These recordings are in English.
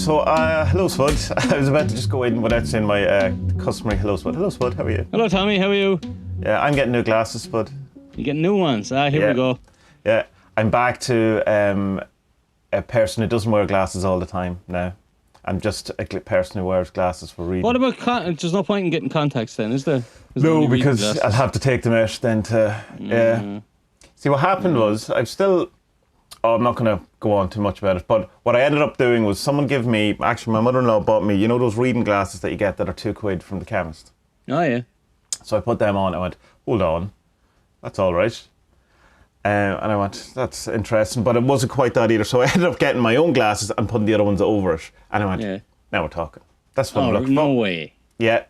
Hello, Spud. I was about to just go in without saying my customary hello, Spud. Hello, Spud. How are you? Hello, Tommy. How are you? Yeah, I'm getting new glasses, Spud. You getting new ones? Here we go. Yeah, I'm back to a person who doesn't wear glasses all the time now. I'm just a person who wears glasses for reading. What about there's no point in getting contacts then, is there? No, because I'll have to take them out then to... Yeah. See, what happened was, I'm not going to go on too much about it, but what I ended up doing was someone gave me... Actually, my mother-in-law bought me, you know those reading glasses that you get that are £2 from the chemist? Oh, yeah. So I put them on, I went, hold on, that's all right. And I went, that's interesting, but it wasn't quite that either. So I ended up getting my own glasses and putting the other ones over it. And I went, now we're talking. That's what I'm looking for. No way. Yeah.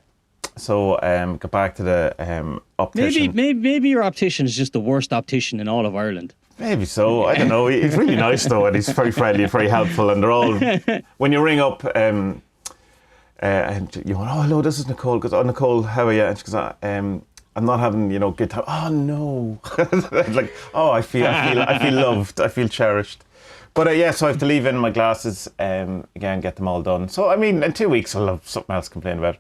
So got back to the optician. Maybe your optician is just the worst optician in all of Ireland. Maybe so. I don't know. He's really nice though, and he's very friendly and very helpful. And they're all, when you ring up, and you go, oh hello, this is Nicole. Goes, oh Nicole, how are you? And she goes, I'm not having, good time. Oh no. Like, oh, I feel loved. I feel cherished. But so I have to leave in my glasses again, get them all done. So I mean, in 2 weeks I'll have something else to complain about.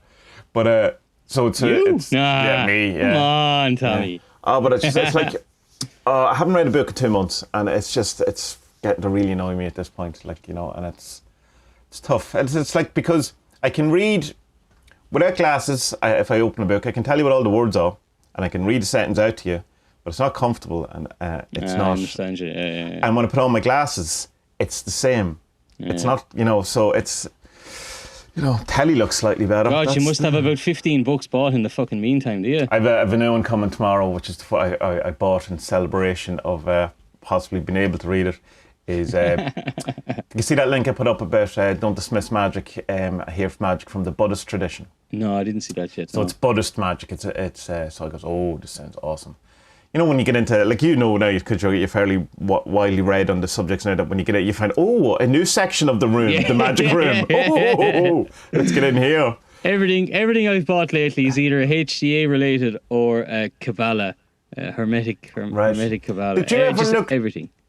But so it's me. Yeah. Come on, Tommy. Yeah. Oh, but it's like I haven't read a book in 2 months, and it's getting to really annoy me at this point. Like and it's tough. It's like because I can read without glasses. If I open a book, I can tell you what all the words are. And I can read a sentence out to you, but it's not comfortable, and it's not. I understand you. Yeah. And when I put on my glasses, it's the same. Yeah. It's not, so it's, telly looks slightly better. God, you must have about 15 books bought in the fucking meantime, do you? I've a new one coming tomorrow, which is I bought in celebration of possibly being able to read it. Is you see that link I put up about don't dismiss magic? I hear magic from the Buddhist tradition. No, I didn't see that yet. So it's Buddhist magic. So I goes, oh, this sounds awesome. When you get into now because you're fairly widely read on the subjects now, that when you get it, you find a new section of the room, the magic room. Oh, let's get in here. Everything I've bought lately is either HCA related or Kabbalah, Hermetic Kabbalah. Did you ever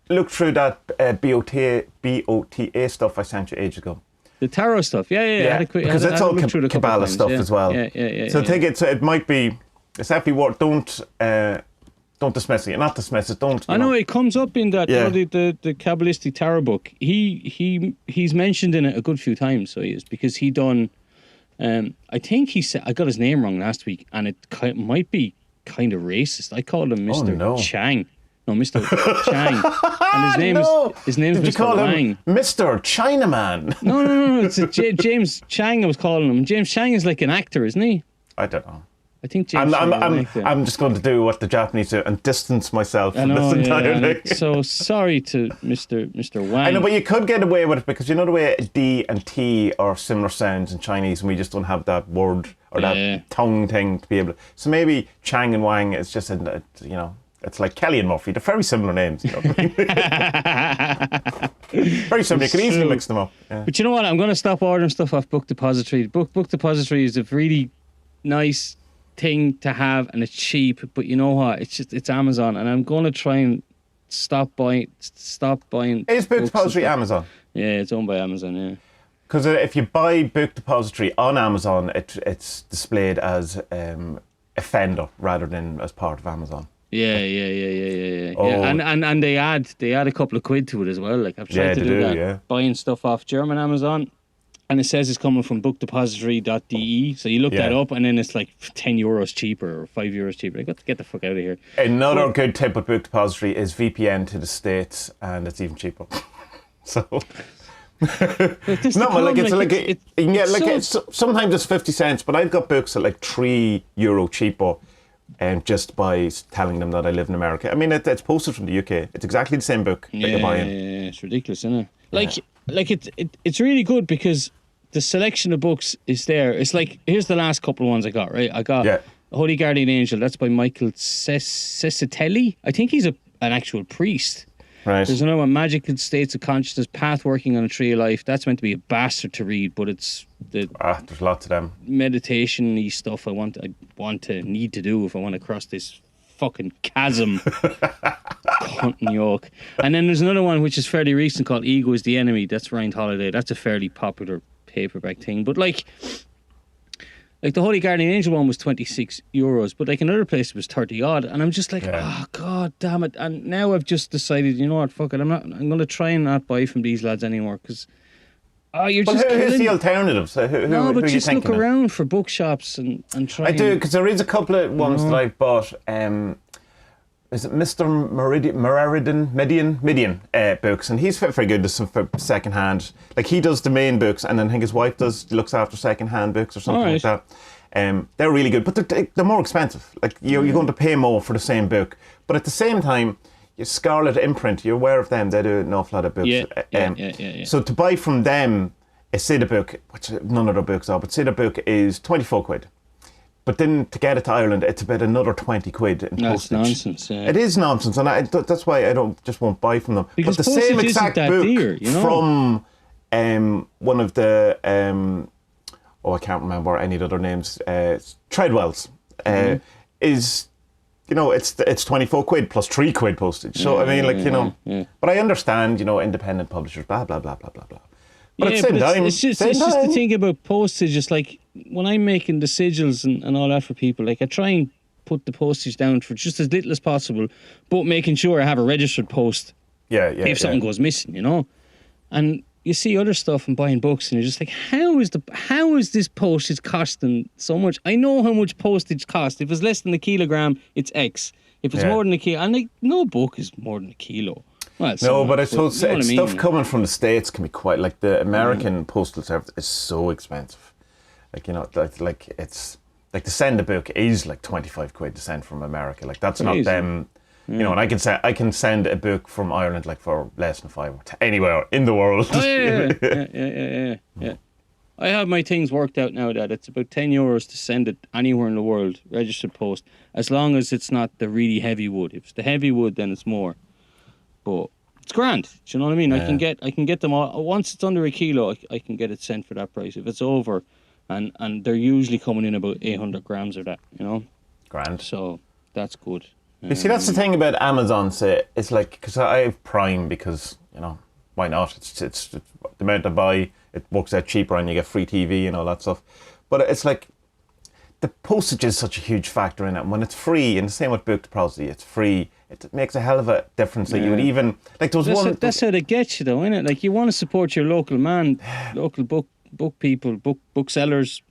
look through that BOTA stuff I sent you ages ago? The tarot stuff, yeah. Because it's all Kabbalah stuff as well. Yeah. So I think it might be. It's definitely what. Don't dismiss it. Not dismiss it. Don't. I know it comes up in that the Kabbalistic tarot book. He's mentioned in it a good few times. So he is, because he done. I think he said, I got his name wrong last week, and it might be kind of racist. I called him Mr. Chang. No, Mr. Chang. And his name is Did Mr. you call Wang. him Mr. Chinaman? No. It's James Chang I was calling him. James Chang is like an actor, isn't he? I don't know. I think James Chang is an actor. I'm just going to do what the Japanese do and distance myself from this entire thing. So sorry to Mr. Wang. I know, but you could get away with it because you know the way D and T are similar sounds in Chinese, and we just don't have that word or that tongue thing to be able to. So maybe Chang and Wang is just it's like Kelly and Murphy. They're very similar names. Very similar. You can easily mix them up. Yeah. But you know what? I'm going to stop ordering stuff off Book Depository. Book Depository is a really nice thing to have, and it's cheap. But you know what? It's Amazon, and I'm going to try and stop buying. Is Book Depository Amazon? Yeah, it's owned by Amazon. Yeah. Because if you buy Book Depository on Amazon, it's displayed as a Fender rather than as part of Amazon. Yeah. Oh. Yeah. And they add a couple of quid to it as well. Like I've tried to do that. Yeah. Buying stuff off German Amazon, and it says it's coming from bookdepository.de. So you look that up, and then it's like €10 cheaper or €5 cheaper. I got to get the fuck out of here. Another good tip with Book Depository is VPN to the States, and it's even cheaper. So. Sometimes it's 50 cents, but I've got books at like €3 cheaper. And just by telling them that I live in America. I mean, it's posted from the UK. It's exactly the same book that you're buying. Yeah, it's ridiculous, isn't it? It's really good because the selection of books is there. It's like, here's the last couple of ones I got, right? I got Holy Guardian Angel. That's by Michael Cecatelli. I think he's an actual priest. Right. There's another one, Magical States of Consciousness, Path Working on a Tree of Life. That's meant to be a bastard to read, but it's there's lots of them. Meditation-y stuff I need to do if I want to cross this fucking chasm. Cunt and yoke. And then there's another one which is fairly recent called Ego is the Enemy. That's Ryan Holiday. That's a fairly popular paperback thing. But like the Holy Guardian Angel one was €26, but like another place it was 30 odd. And I'm just like, oh god damn it. And now I've just decided, you know what, fuck it. I'm gonna try and not buy from these lads anymore, because you're just who's the alternatives? No, but who just look of? around for bookshops and try. I do, because there is a couple of ones that I've bought. Is it Mr. Midian books, and he's very good for second hand. Like, he does the main books, and then I think his wife looks after second hand books or something like that. They're really good, but they're more expensive. Like, you're going to pay more for the same book, but at the same time, your Scarlet Imprint, you're aware of them. They do an awful lot of books. Yeah. So to buy from them a Siddha book, which none of their books are, but Siddha book is £24. But then to get it to Ireland, it's about another £20 in That's postage. nonsense. Yeah. It is nonsense, and that's why I won't buy from them. Because but the same exact book dear, from one of the I can't remember any of the other names. Treadwell's is, you know, it's £24 plus £3 postage. So I mean, like, you know, but I understand, you know, independent publishers, blah blah blah blah blah blah. But at the same time, it's just the thing about postage. It's like when I'm making the sigils and all that for people, like, I try and put the postage down for just as little as possible, but making sure I have a registered post. If something goes missing, you know. And you see other stuff and buying books, and you're just like, how is this postage costing so much? I know how much postage costs. If it's less than a kilogram, it's X. If it's more than a kilo, and like, no book is more than a kilo. Well, no, but I suppose you know stuff coming from the States can be quite, like, the American postal service is so expensive. Like, you know, like it's like to send a book is like £25 to send from America. Like, that's not them. You know, and I can send a book from Ireland like for less than £5 to anywhere in the world. Oh, yeah. I have my things worked out now that it's about €10 to send it anywhere in the world, registered post, as long as it's not the really heavy wood. If it's the heavy wood, then it's more. But it's grand. Do you know what I mean? Yeah. I can get them all. Once it's under a kilo, I can get it sent for that price. If it's over, and they're usually coming in about 800 grams of that, you know. Grand. So that's good. You see, that's the thing about Amazon. Say, it's like, because I have Prime, because, you know, why not? It's the amount I buy. It works out cheaper, and you get free TV and all that stuff. But it's like, the postage is such a huge factor in it. And when it's free, and the same with book probably, it's free. It makes a hell of a difference. That you would even, like, there was one. That's how they get you, though, isn't it? Like, you want to support your local man, local book people, booksellers,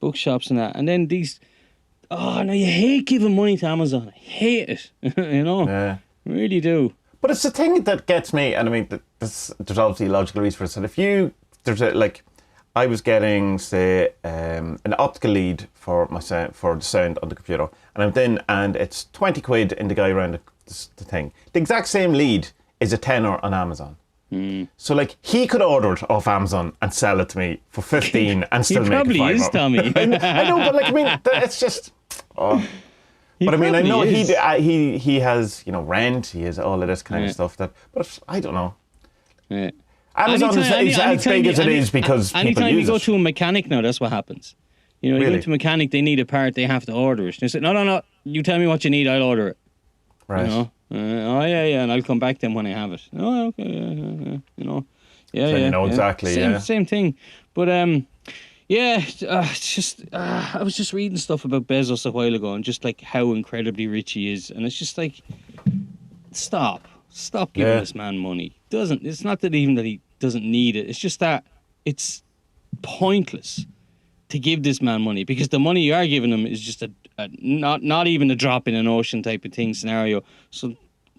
bookshops, and that. And then these. Oh no, you hate giving money to Amazon. I hate it. You know, I really do. But it's the thing that gets me, and I mean, there's obviously a logical reason for it. So I was getting, say, an optical lead for the sound on the computer, and it's £20 in the guy around the thing. The exact same lead is a tenner on Amazon. So, like, he could order it off Amazon and sell it to me for 15 and still make probably a is, €5. Tommy. I know, but like, I mean, it's just. Oh. But I mean, I know he has, you know, rent. He has all of this kind of stuff. But I don't know. Yeah. Amazon is as big as it is because people use it. Anytime you go to a mechanic now, that's what happens. You know, you go to a mechanic, they need a part, they have to order it. And they say, no, you tell me what you need, I'll order it. Right. You know? And I'll come back to them when I have it. Oh, okay, you know. You know exactly, Same thing. But, I was just reading stuff about Bezos a while ago and just, like, how incredibly rich he is. And it's just like, stop giving this man money. It's not that even that he doesn't need it. It's just that it's pointless to give this man money, because the money you are giving him is just a not even a drop in an ocean type of thing scenario. So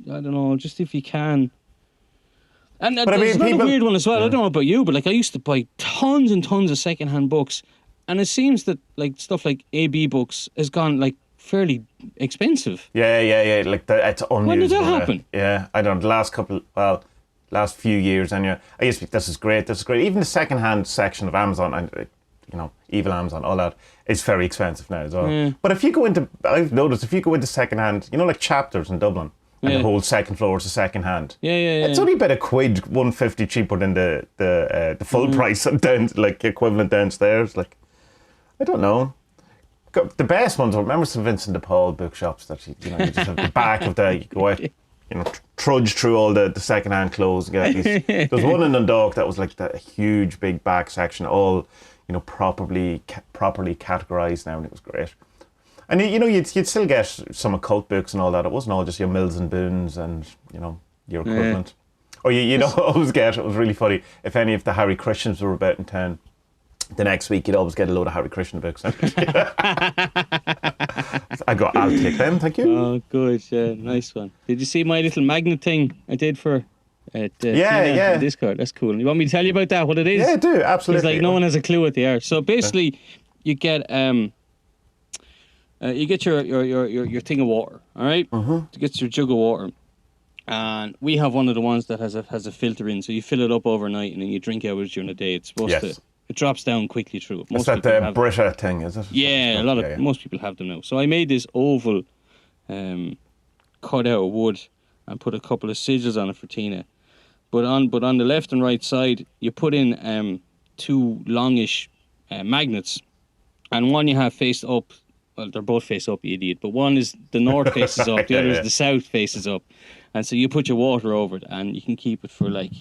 I don't know, just if you can. And there's another weird one as well. I don't know about you, but like, I used to buy tons and tons of secondhand books, and it seems that like stuff like AB books has gone like fairly expensive. Yeah. Like it's unused. When did that happen? Yeah, I don't know. Last few years, and I used to be, this is great. Even the secondhand section of Amazon, and you know, Evil Amazon, all that is very expensive now as well. But if you go into, I've noticed, if you go into secondhand, you know, like Chapters in Dublin, and the whole second floor is a secondhand. Yeah. It's only about £1, £1.50 cheaper than the full price down, like equivalent downstairs. Like, I don't know. The best ones, I remember St Vincent de Paul bookshops that you just have the back of you go out, trudge through all the second-hand clothes and get these. There was one in Dundalk that was like a huge big back section, all properly categorised now, and it was great. And you'd still get some occult books and all that. It wasn't all just your Mills and Boons and your equivalent. Or you'd always get, it was really funny, if any of the Harry Christians were about in town, the next week you'd always get a load of Harry Christian books. I go, I'll take them, thank you. Oh, good, yeah, nice one. Did you see my little magnet thing I did for Discord? That's cool. You want me to tell you about that, what it is? Yeah, I do, absolutely. Because no one has a clue what they are. So basically, you get your thing of water, all right? Mm-hmm. You get your jug of water. And we have one of the ones that has a filter in, so you fill it up overnight and then you drink out of it during the day. It's supposed to. It drops down quickly through. Is that the Brita thing, is it? Yeah, most people have them now. So I made this oval, cut out of wood, and put a couple of sigils on it for Tina. But on the left and right side, you put in 2 longish magnets, and one you have faced up. Well, they're both face up, you idiot. But one is the north faces up, the other is the south faces up. And so you put your water over it, and you can keep it for like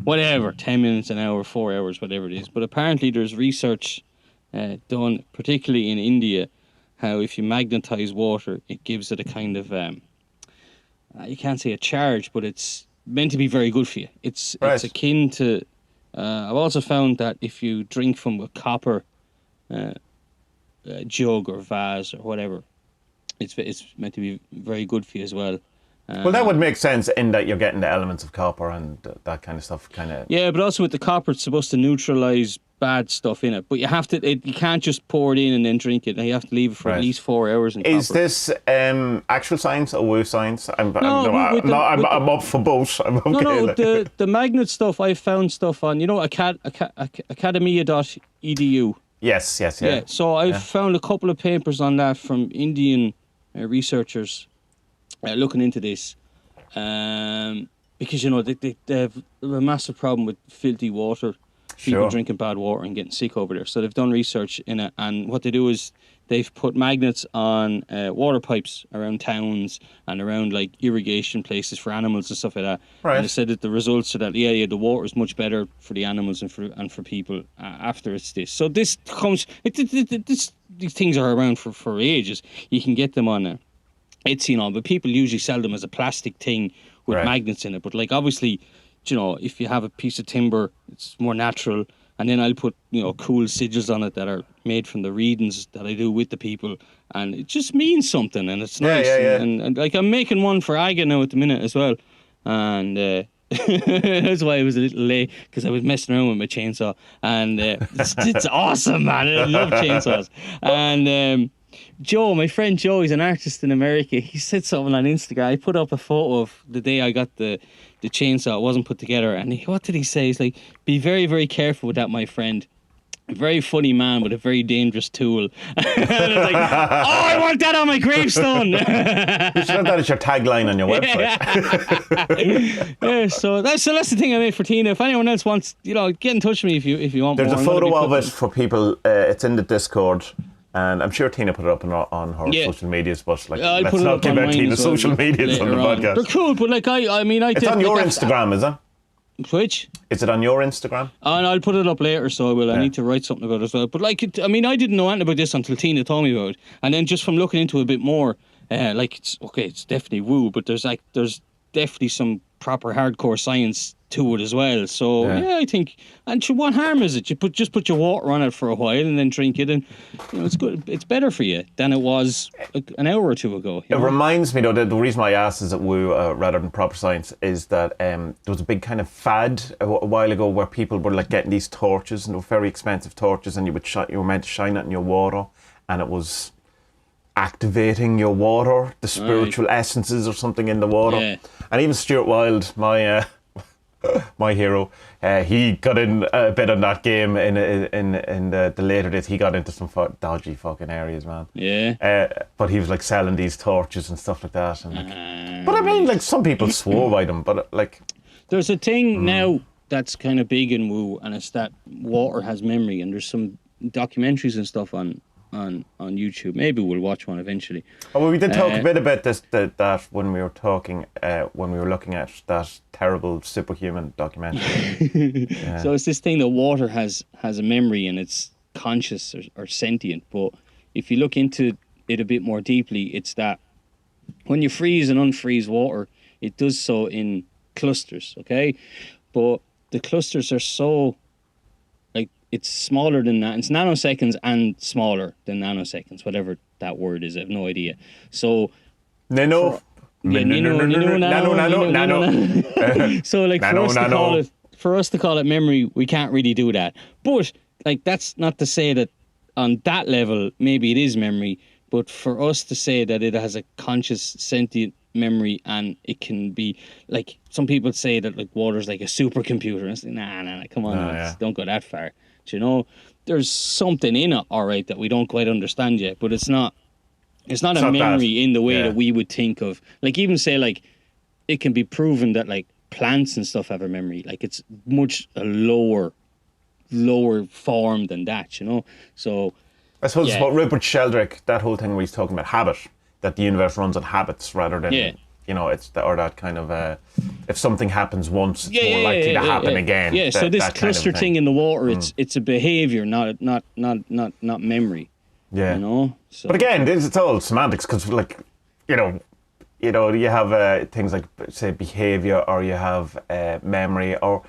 whatever, 10 minutes, an hour, 4 hours, whatever it is. But apparently there's research done, particularly in India, how if you magnetize water, it gives it a kind of, you can't say a charge, but it's meant to be very good for you. It's akin to, I've also found that if you drink from a copper jug or vase or whatever, it's meant to be very good for you as well. Well, that would make sense in that you're getting the elements of copper and that kind of stuff. Yeah, but also with the copper, it's supposed to neutralise bad stuff in it. But you have to, you can't just pour it in and then drink it. You have to leave it for at least 4 hours. Is this actual science or woo science? I'm up for both. I'm okay. The magnet stuff, I found stuff on, academia.edu. Yes. Yeah, so I've found a couple of papers on that from Indian researchers looking into this, because they have a massive problem with filthy water, people drinking bad water and getting sick over there. So they've done research in it, and what they do is they've put magnets on water pipes around towns and around like irrigation places for animals and stuff like that. Right. And they said that the results are that the water is much better for the animals and for people after it's this. So this comes, these things are around for ages. You can get them on Etsy, but people usually sell them as a plastic thing with magnets in it. But like obviously, if you have a piece of timber, it's more natural. And then I'll put cool sigils on it that are made from the readings that I do with the people, and it just means something, and it's nice. And like I'm making one for Aga now at the minute as well, and that's why I was a little late, because I was messing around with my chainsaw, and it's awesome, man. I love chainsaws. And Joe, my friend Joe, he's an artist in America. He said something on Instagram. I put up a photo of the day I got the chainsaw. It wasn't put together. And what did he say? He's like, be very, very careful with that, my friend. A very funny man with a very dangerous tool. And I was like, I want that on my gravestone. You should have that as your tagline on your website. So that's the thing I made for Tina. If anyone else wants, get in touch with me if you want. There's more. a photo of it for people. It's in the Discord. And I'm sure Tina put it up on her social medias, but let's not give out Tina's social medias on the podcast. They're cool, but I mean, it's on your Instagram, is it? Which? Is it on your Instagram? And I'll put it up later, so I will. I need to write something about it as well. But I didn't know anything about this until Tina told me about it, and then just from looking into it a bit more, it's definitely woo, but there's definitely some proper hardcore science to it as well. So I think, and what harm is it? You just put your water on it for a while and then drink it, and it's good. It's better for you than it was an hour or two ago. It reminds me though that the reason why I asked is that woo rather than proper science is that there was a big kind of fad a while ago where people were like getting these torches, and they were very expensive torches, and you were meant to shine it in your water, and it was activating your water, the spiritual essences or something in the water. And even Stuart Wilde, my hero, he got in a bit on that game in the later days. He got into some dodgy fucking areas, man. But he was like selling these torches and stuff like that. And but I mean, like some people swore by them. But like, there's a thing now that's kind of big in woo, and it's that water has memory. And there's some documentaries and stuff on on YouTube. Maybe we'll watch one eventually. Oh, well, we did talk a bit about that when we were talking, when we were looking at that terrible superhuman documentary. Yeah. So it's this thing that water has a memory and it's conscious or sentient. But if you look into it a bit more deeply, it's that when you freeze and unfreeze water, it does so in clusters, okay? But the clusters are so, like, it's smaller than that. It's nanoseconds and smaller than nanoseconds, whatever that word is. I have no idea. So... Nano. Nano. So, like, for us to call it memory, we can't really do that. But, like, that's not to say that on that level, maybe it is memory, but for us to say that it has a conscious, sentient memory and it can be, like, some people say that, like, water's like a supercomputer. And it's like, nah, come on, don't go that far. Do you know, there's something in it, all right, that we don't quite understand yet, but it's not a memory in the way that we would think of. Like, even say, like, it can be proven that, like, plants and stuff have a memory. Like, it's much a lower form than that, you know? So... I suppose it's what Rupert Sheldrake, that whole thing where he's talking about habit, that the universe runs on habits rather than, you know, it's or that kind of, if something happens once, it's more likely to happen again. Yeah, so this cluster thing in the water, it's a behavior, not memory. Yeah. You know? So. But again, it's all semantics, because, like, you know, you have things like, say, behavior, or you have memory, or,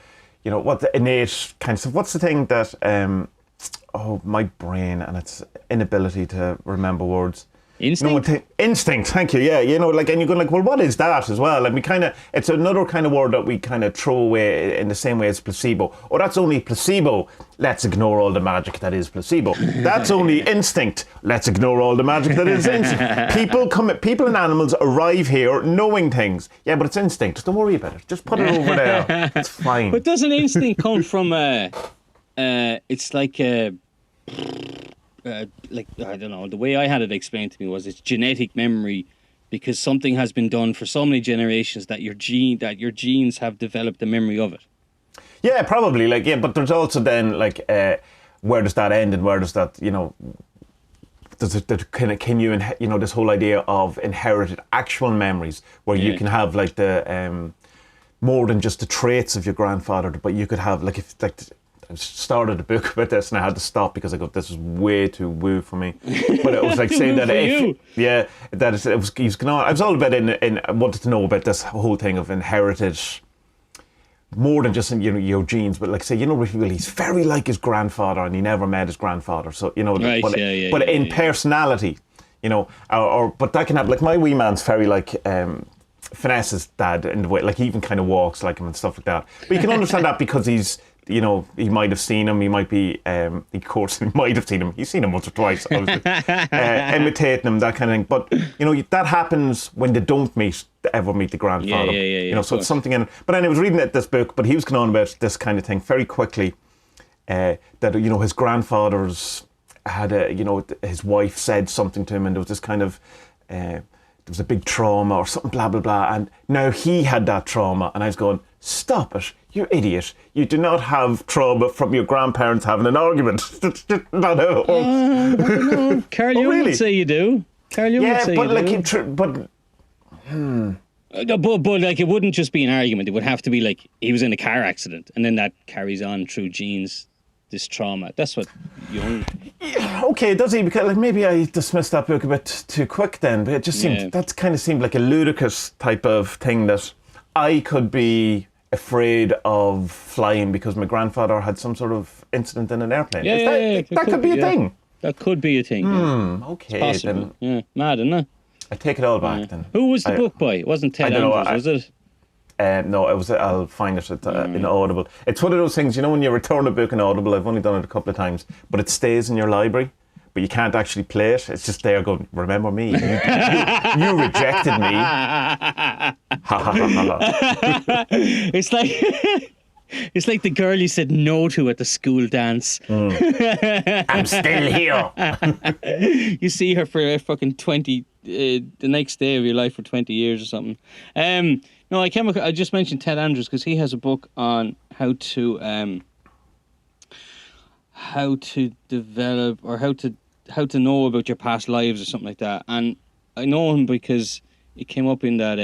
you know, what the innate kind of stuff. What's the thing that... my brain and its inability to remember words. Instinct? Instinct, thank you, yeah. You know, like, and you're going like, well, what is that as well? And we kind of, it's another kind of word that we kind of throw away in the same way as placebo. Oh, that's only placebo. Let's ignore all the magic that is placebo. That's only instinct. Let's ignore all the magic that is instinct. People and animals arrive here knowing things. Yeah, but it's instinct. Don't worry about it. Just put it over there. It's fine. But doesn't instinct come from it's like I don't know, the way I had it explained to me was it's genetic memory, because something has been done for so many generations that your genes have developed a memory of it. Yeah, probably. Like, yeah, but there's also then, like, where does that end and where does that, you know, can you know, this whole idea of inherited actual memories where you can have, like, the more than just the traits of your grandfather, but you could have, like, if, like, I started a book about this and I had to stop because I go, this is way too woo for me. But it was like saying that I was all about I wanted to know about this whole thing of inherited, more than just, you know, your genes, but, like, say, you know, he's very like his grandfather and he never met his grandfather. So, you know, but in personality, you know, but that can have, like, my wee man's very like Finesse's dad in the way, like, he even kind of walks like him and stuff like that. But you can understand that because he's, you know, he might have seen him, he might be, of course, he might have seen him, he's seen him once or twice, obviously, imitating him, that kind of thing. But, you know, that happens when they don't ever meet the grandfather. You know, so it's something in it. But then I was reading this book, but he was going on about this kind of thing very quickly, that, you know, his grandfather's had you know, his wife said something to him and there was this kind of, there was a big trauma or something, blah, blah, blah. And now he had that trauma. And I was going, stop it, you idiot. You do not have trauma from your grandparents having an argument. That's not how it works. I don't know. Carl Jung would say you do. Carl Jung would say you do. But like, it wouldn't just be an argument. It would have to be like he was in a car accident and then that carries on through genes, this trauma. That's what Jung... Yeah, okay, does he? Because, like, maybe I dismissed that book a bit too quick then, but it just seemed, that kind of seemed like a ludicrous type of thing, that I could be afraid of flying because my grandfather had some sort of incident in an airplane. That could be a thing. That could be a thing. Okay, then. Yeah, mad, isn't it? I take it all back then. Who was the book by? It wasn't Ted Andrews, was it? No, it was. I'll find it in Audible. It's one of those things, you know, when you return a book in Audible, I've only done it a couple of times, but it stays in your library, but you can't actually play it. It's just there going, remember me? You rejected me. Ha ha ha ha. It's like... It's like the girl you said no to at the school dance. I'm still here. You see her for fucking 20, the next day of your life for 20 years or something. No, I just mentioned Ted Andrews because he has a book on how to develop, or how to know about your past lives or something like that. And I know him because it came up in that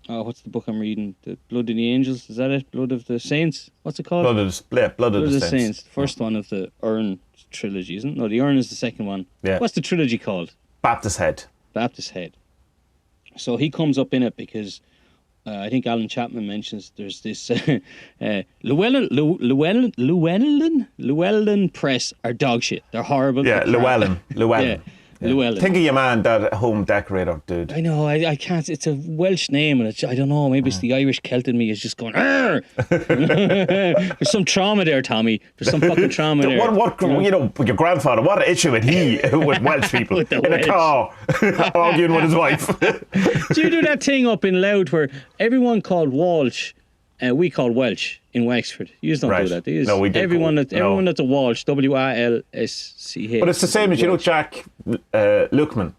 what's the book I'm reading? The Blood of the Angels, is that it? Blood of the Saints? What's it called? Blood of the Saints. The first one of the Urn trilogy, isn't it? No, the Urn is the second one. Yeah. What's the trilogy called? Baptist Head. So he comes up in it because I think Alan Chapman mentions there's this Llewellyn Press are dog shit. They're horrible. Yeah, Llewellyn. Yeah. Llewellyn. Think of your man, that home decorator dude. I know, I can't. It's a Welsh name, and I don't know. Maybe it's the Irish Celt in me is just going. There's some trauma there, Tommy. There's some fucking trauma there. What your grandfather? What issue had he with Welsh people With the in Welsh. a car arguing with his wife? Do you do that thing up in Louth where everyone called Walsh, we call Welsh in Wexford? You don't do that. Do you? No, we do. Everyone that's a Walsh, Walsch. But it's the same as Jack Luckman.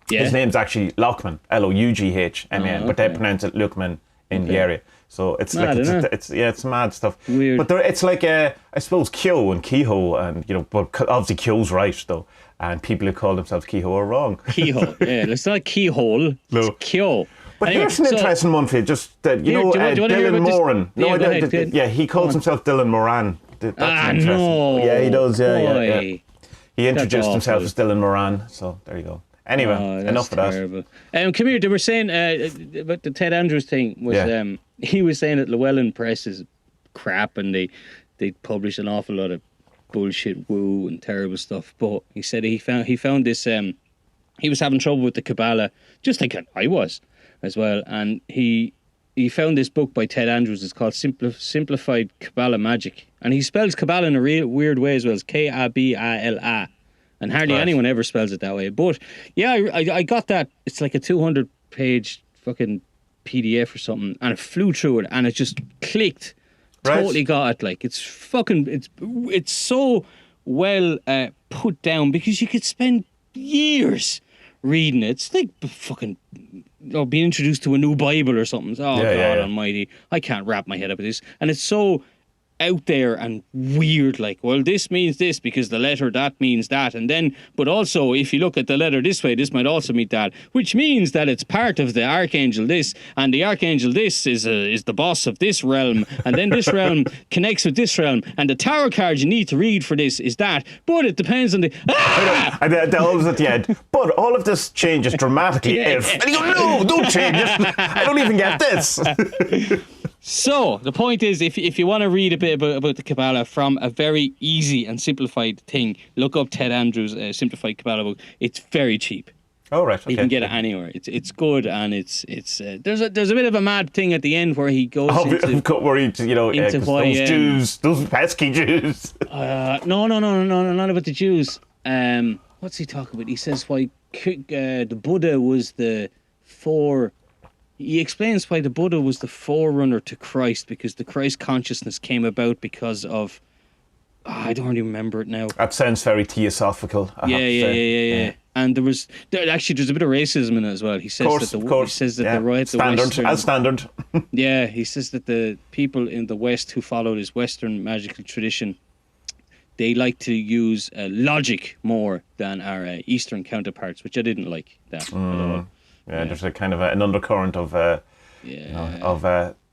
Yeah. His name's actually Lockman, Loughman, but they pronounce it Luckman in the area. So it's Mad, like it's mad stuff. Weird. But it's like I suppose Keogh and Kehoe, and but obviously Keogh's right though, and people who call themselves Kehoe are wrong. Kehoe, yeah, it's not keyhole. It's Keogh. But anyway, here's an interesting one for you. Just Dylan Moran. He calls himself Dylan Moran. That's interesting. No. Yeah, he does. Yeah. Boy. He introduced That's himself awful. as Dylan Moran. So there you go. Anyway, enough of that. Terrible. Come here. They were saying about the Ted Andrews thing was he was saying that Llewellyn Press is crap and they publish an awful lot of bullshit, woo and terrible stuff. But he said he found this. He was having trouble with the Kabbalah, just like I was as well, and he found this book by Ted Andrews. It's called Simplified Kabbalah Magic, and he spells Kabbalah in a real weird way as well. It's Kabala, and hardly anyone ever spells it that way. But yeah, I got that. It's like a 200-page fucking PDF or something, and it flew through it, and it just clicked. Right. Totally got it. Like it's so well put down because you could spend years reading it. It's like fucking being introduced to a new Bible or something. Oh, God Almighty, I can't wrap my head up with this. And it's so out there and weird, like, well, this means this because the letter that means that, and then, but also if you look at the letter this way, this might also mean that, which means that it's part of the archangel this, and the archangel this is the boss of this realm, and then this realm connects with this realm, and the tarot card you need to read for this is that, but it depends on the and the elves at the end. But all of this changes dramatically if. And you go, no, don't change it. I don't even get this. So, the point is, if you want to read a bit about the Kabbalah from a very easy and simplified thing, look up Ted Andrews' Simplified Kabbalah book. It's very cheap. Oh, right. Okay. You can get it anywhere. It's good, and it's there's a bit of a mad thing at the end where he goes into why, those Jews, those pesky Jews. No, not about the Jews. What's he talking about? He says why the Buddha was He explains why the Buddha was the forerunner to Christ, because the Christ consciousness came about because of... I don't really remember it now. That sounds very theosophical. Yeah. And there's a bit of racism in it as well. He says standard. Yeah, he says that the people in the West who follow this Western magical tradition, they like to use logic more than our Eastern counterparts, which I didn't like that at all. Yeah, there's a kind of an undercurrent of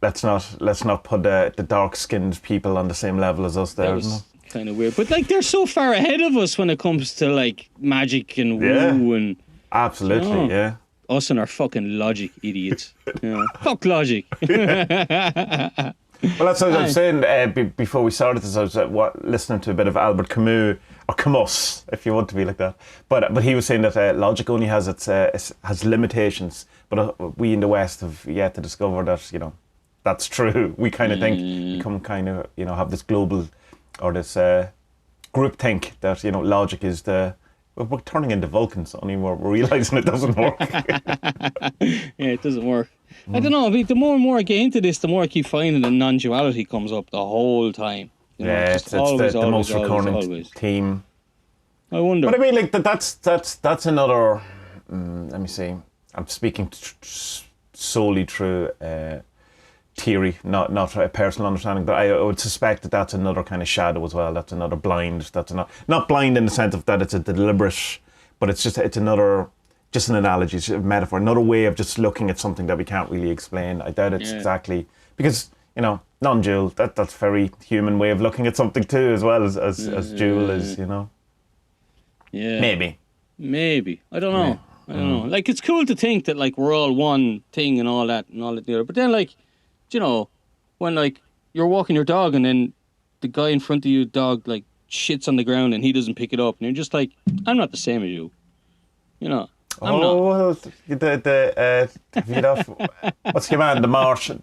let's not put the dark-skinned people on the same level as us. There, isn't it? Kind of weird, but like they're so far ahead of us when it comes to like magic and woo and absolutely, yeah. Us and our fucking logic, idiots. Fuck logic. Well, that's what I was saying before we started this. I was listening to a bit of Albert Camus, or Camus, if you want to be like that. But he was saying that logic only has has limitations. But we in the West have yet to discover that that's true. We kind of become kind of have this global or this group think that logic is we're turning into Vulcans. Only we're realizing it doesn't work. Yeah, it doesn't work. I don't know. The more and more I get into this, the more I keep finding the non-duality comes up the whole time. It's the most recurring theme. I wonder. But I mean, like that's another. Let me see. I'm speaking solely through theory, not a personal understanding, but I would suspect that that's another kind of shadow as well. That's another blind. That's not blind in the sense of that it's a deliberate, but it's another, just an analogy, it's a metaphor, another way of just looking at something that we can't really explain. I doubt it's exactly, because, non-dual, that's a very human way of looking at something too, as well as dual is, Yeah. Maybe. I don't know. I don't know. Like, it's cool to think that, like, we're all one thing and all that the other. But then, like, when, like, you're walking your dog and then the guy in front of you, dog, like, shits on the ground and he doesn't pick it up. And you're just like, I'm not the same as you. I'm not. Well, what's your man? The Martian.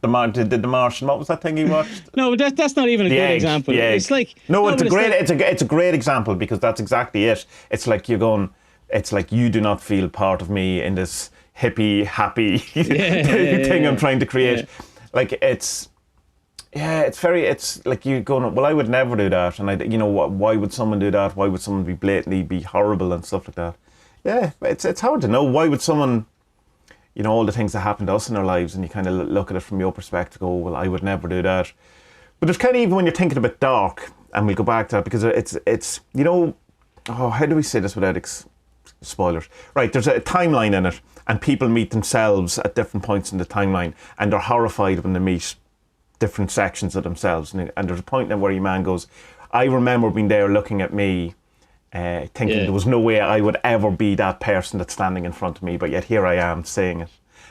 What was that thing you watched? No, but that's not even a good example. It's like it's a great example, because that's exactly it. It's like you're going. It's like you do not feel part of me in this hippie, happy thing I'm trying to create. Yeah. Like it's like you going, well, I would never do that, and why would someone do that? Why would someone blatantly be horrible and stuff like that? Yeah, it's hard to know. Why would someone, all the things that happen to us in our lives, and you kind of look at it from your perspective, go, well, I would never do that. But there's kind of, even when you're thinking a bit dark, and we'll go back to that, because it's how do we say this without spoilers? Right, there's a timeline in it, and people meet themselves at different points in the timeline, and they're horrified when they meet different sections of themselves. And there's a point then where your man goes, I remember being there looking at me, thinking there was no way I would ever be that person that's standing in front of me, but yet here I am saying it.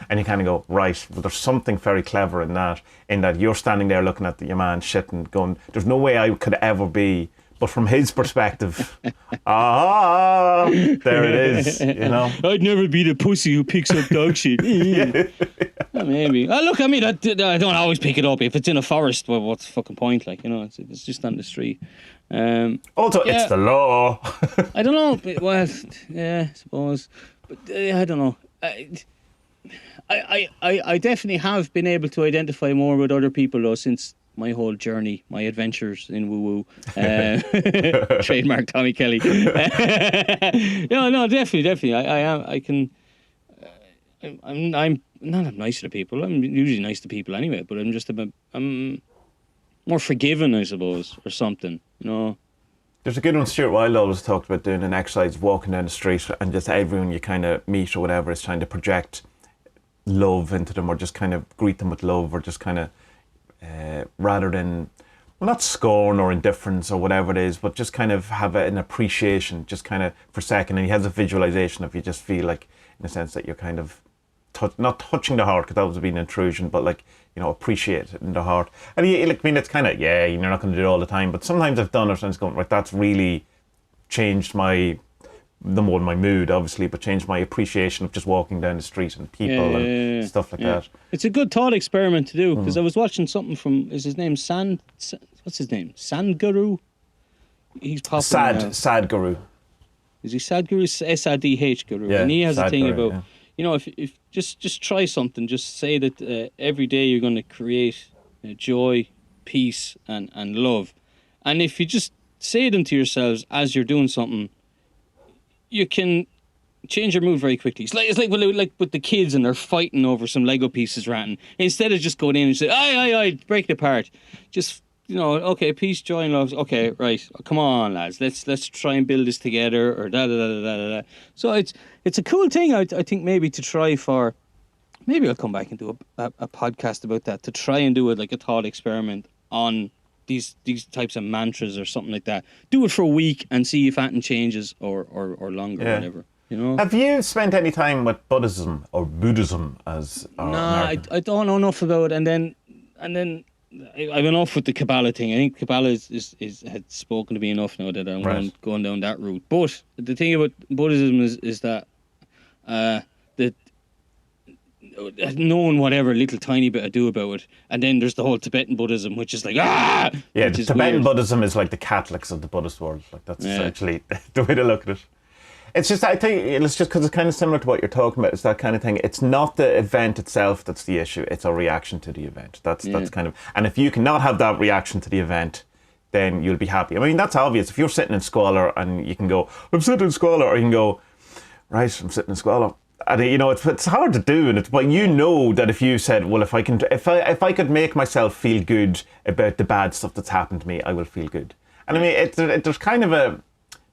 And you kind of go, right, well, there's something very clever in that you're standing there looking at your man shitting, going, there's no way I could ever be. But from his perspective, there it is, I'd never be the pussy who picks up dog shit. Well, maybe. Look, I mean, I don't always pick it up. If it's in a forest, well, what's the fucking point? Like, it's just on the street. It's the law. I don't know. But, well, yeah, I suppose. But I don't know. I definitely have been able to identify more with other people, though, since my whole journey, my adventures in woo-woo. Trademark Tommy Kelly. No, definitely. I'm not nice to people. I'm usually nice to people anyway, but I'm more forgiving, I suppose, or something, There's a good one. Stuart Wilde always talked about doing an exercise, walking down the street, and just everyone you kind of meet or whatever is trying to project love into them, or just kind of greet them with love, or just kind of rather than, well, not scorn or indifference or whatever it is, but just kind of have an appreciation, just kind of for a second. And he has a visualization of, you just feel like, in a sense, that you're kind of not touching the heart, because that would be an intrusion, but like, appreciate it in the heart. And it's kind of, you're not going to do it all the time, but sometimes I've done it and it's going, right, that's really changed my mood, obviously, but changed my appreciation of just walking down the street and people and stuff like that. It's a good thought experiment to do, because I was watching something from, what's his name? Sadhguru? He's popular. Sadhguru. Is he Sadhguru? Sadh Guru. Yeah, and he has a thing Sadhguru, about, if just try something, just say that every day you're going to create joy, peace, and love. And if you just say them to yourselves as you're doing something, you can change your mood very quickly. It's like with the kids and they're fighting over some Lego pieces ranting. Instead of just going in and say, aye, break it apart. Just, okay, peace, joy, and love. Okay, right. Come on, lads. Let's try and build this together, or da. So it's a cool thing, I think, maybe to try for. Maybe I'll come back and do a podcast about that, to try and do it like a thought experiment on these types of mantras or something like that. Do it for a week and see if anything changes or longer or whatever. Have you spent any time with Buddhism or Buddhism as? No, I don't know enough about it. And then I've enough with the Kabbalah thing. I think Kabbalah had spoken to me enough now that I'm going down that route. But the thing about Buddhism is that knowing whatever little tiny bit I do about it, and then there's the whole Tibetan Buddhism, which is like Tibetan Buddhism is like the Catholics of the Buddhist world. Like that's essentially the way to look at it. It's just, I think it's just because it's kind of similar to what you're talking about. It's that kind of thing. It's not the event itself that's the issue. It's a reaction to the event. That's kind of, and if you cannot have that reaction to the event, then you'll be happy. I mean, that's obvious. If you're sitting in squalor and you can go, I'm sitting in squalor, or you can go, right, I'm sitting in squalor. And you know, it's hard to do, but you know that if you said, well, if I could make myself feel good about the bad stuff that's happened to me, I will feel good. And I mean, there's kind of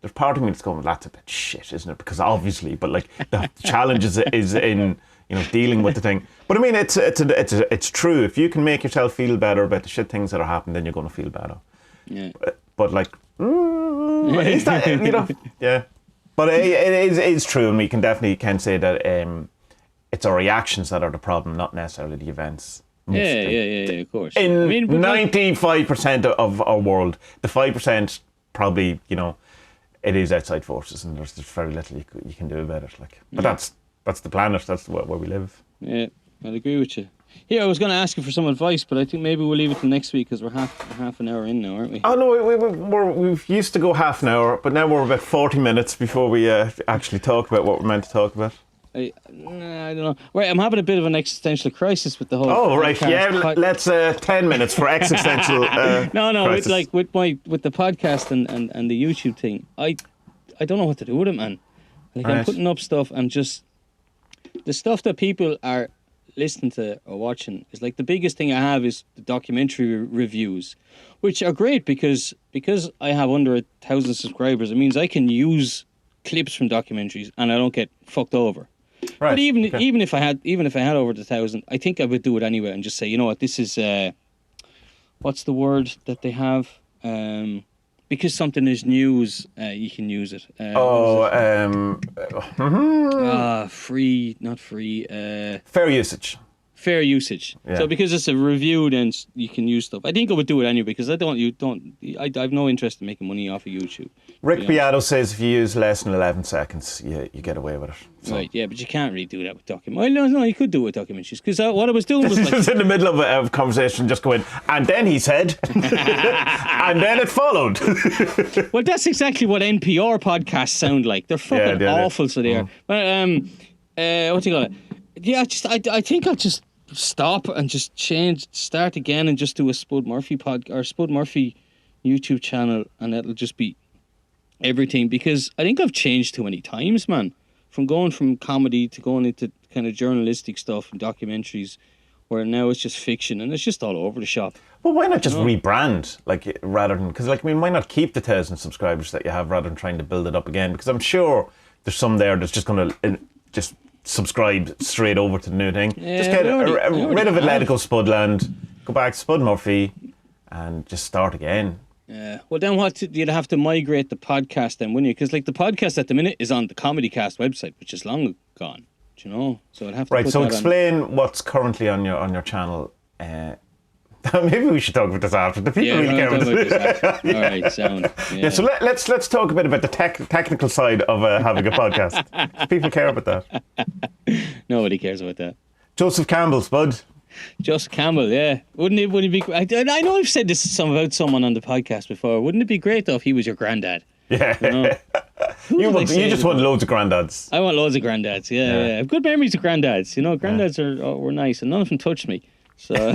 there's part of me that's going, well, that's a bit shit, isn't it? Because obviously, but like the challenge is in, you know, dealing with the thing. But I mean, it's true. If you can make yourself feel better about the shit things that are happening, then you're going to feel better. Yeah. But like, is that, you know, yeah. But it is true, and we can say that it's our reactions that are the problem, not necessarily the events. Yeah, of course. In 95% of our world, the 5% probably, you know, it is outside forces, and there's very little you can do about it. Like, but that's the planet. That's where we live. Yeah, I'd agree with you. Yeah, I was going to ask you for some advice, but I think maybe we'll leave it till next week because we're half an hour in now, aren't we? Oh no, we've used to go half an hour, but now we're about 40 minutes before we actually talk about what we're meant to talk about. I don't know. Right, I'm having a bit of an existential crisis with the whole. Oh right, yeah. Let's 10 minutes for existential. No. It's like with the podcast and the YouTube thing. I don't know what to do with it, man. Like I'm putting up stuff and just the stuff that people are listening to or watching is like the biggest thing I have is the documentary reviews, which are great because I have under 1,000 subscribers. It means I can use clips from documentaries and I don't get fucked over. Right. But even if I had over 1,000, I think I would do it anyway and just say, you know what, this is what's the word that they have? Because something is news, you can use it. Free, not free. Fair usage. Fair usage. Yeah. So because it's a review, then you can use stuff. I think I would do it anyway because I have no interest in making money off of YouTube. Rick Beato says if you use less than 11 seconds, you get away with it. So. Right, yeah, but you can't really do that with documentaries. Well, no, you could do it with documentaries because what I was doing was like... just in the middle of a conversation, just going, and then he said, and then it followed. Well, that's exactly what NPR podcasts sound like. They're fucking awful, so they are. But, what do you call it? Yeah, I think I'll just stop and just start again and just do a Spud Murphy Spud Murphy YouTube channel, and that'll just be everything because I think I've changed too many times, man. From going from comedy to going into kind of journalistic stuff and documentaries, where now it's just fiction and it's just all over the shop. Well, why not just rebrand, like rather than because like I mean, why not keep the 1,000 subscribers that you have rather than trying to build it up again? Because I'm sure there's some there that's just going to just subscribe straight over to the new thing. Yeah, just get rid of Atletico Spudland, go back to Spud Murphy, and just start again. Yeah. Well, then you'd have to migrate the podcast then, wouldn't you? Because like the podcast at the minute is on the Comedy Cast website, which is long gone. Do you know? So I'd have to. Right. So explain what's currently on your channel. Maybe we should talk about this after. The people really care about this. All right, sound. Yeah. So let's talk a bit about the technical side of having a podcast. People care about that. Nobody cares about that. Joseph Campbell, Spud. Joseph Campbell, yeah. Wouldn't it be? I know I've said this about someone on the podcast before. Wouldn't it be great though if he was your granddad? Yeah. You know? You just want loads of granddads. I want loads of granddads. Yeah. I have good memories of granddads. You know, granddads were nice, and none of them touched me. So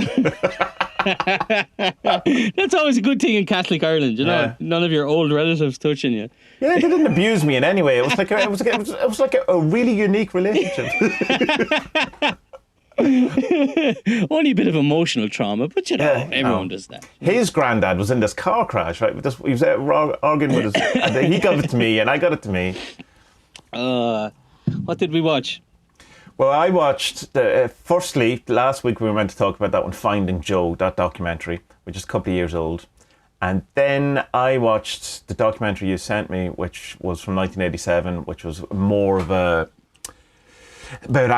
that's always a good thing in Catholic Ireland. You know, none of your old relatives touching you. Yeah, they didn't abuse me in any way. It was like a really unique relationship. Only a bit of emotional trauma, but you know, everyone does that. His granddad was in this car crash, right? He was arguing with us. And he got it to me, and I got it to me. What did we watch? Well, I watched, firstly, last week we were meant to talk about that one, Finding Joe, that documentary, which is a couple of years old. And then I watched the documentary you sent me, which was from 1987, which was more of about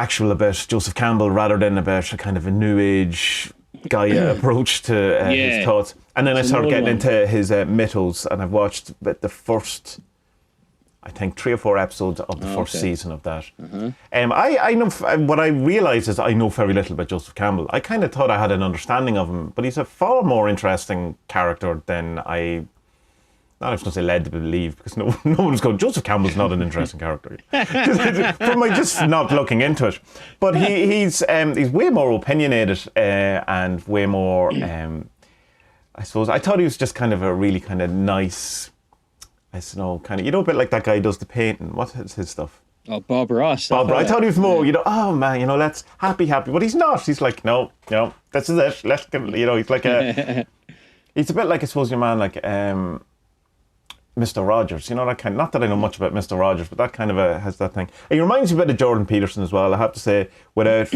Joseph Campbell rather than about a kind of a new age guy approach to his thoughts. And then I started getting into his mythos, and I've watched the first, I think, 3 or 4 episodes of the first season of that. I know what I realised is I know very little about Joseph Campbell. I kind of thought I had an understanding of him, but he's a far more interesting character than I was going to say led to believe, because no one's going, Joseph Campbell's not an interesting character. From my just not looking into it. But he's way more opinionated and way more, I suppose, I thought he was just kind of a really kind of nice, I don't know, kind of, a bit like that guy who does the painting. What is his stuff? Oh, Bob Ross. Bob, I thought he was more, oh man, let's happy, but he's not. He's like, no, this is it. Let's get, he's like he's a bit like, I suppose, your man, like Mr. Rogers, that kind. Not that I know much about Mr. Rogers, but that kind of has that thing. He reminds me a bit of Jordan Peterson as well. I have to say, without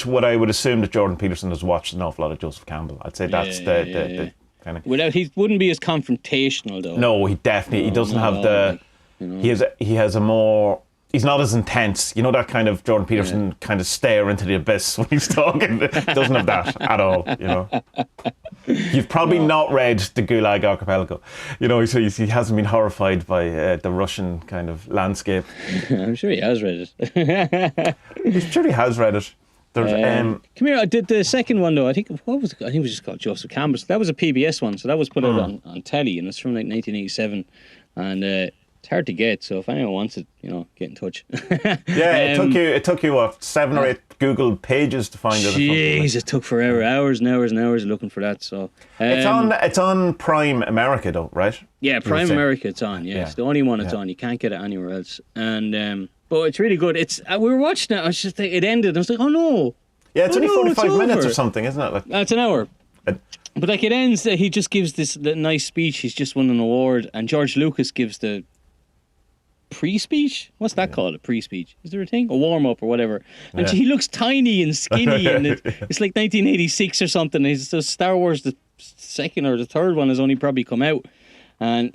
what I would assume that Jordan Peterson has watched an awful lot of Joseph Campbell. I'd say that's the kind of. He wouldn't be as confrontational though. No, he doesn't have the. He has a more. He's not as intense. That kind of Jordan Peterson kind of stare into the abyss when he's talking. He doesn't have that at all. You've probably not read the Gulag Archipelago. So he hasn't been horrified by the Russian kind of landscape. I'm sure he has read it. I'm sure he has read it. There's, come here. I did the second one though. I think it was just called Joseph Campbell. So that was a PBS one. So that was put out on telly, and it's from like 1987. And it's hard to get. So if anyone wants it, get in touch. It took you what 7 or 8 Google pages to find it. Jeez, it took forever, hours and hours and hours looking for that. So it's on Prime America though, right? Yeah, Prime America. It's on. Yeah, it's the only one it's on. You can't get it anywhere else. And but it's really good. We were watching it. I was just like, it ended. I was like, oh no. Yeah, it's only 45 minutes or something, isn't it? It's an hour. But like it ends, he just gives this nice speech. He's just won an award, and George Lucas gives the pre-speech. What's that called? A pre-speech? Is there a thing? A warm-up or whatever. And he looks tiny and skinny, and it's like 1986 or something. It's Star Wars, the second or the third one has only probably come out, and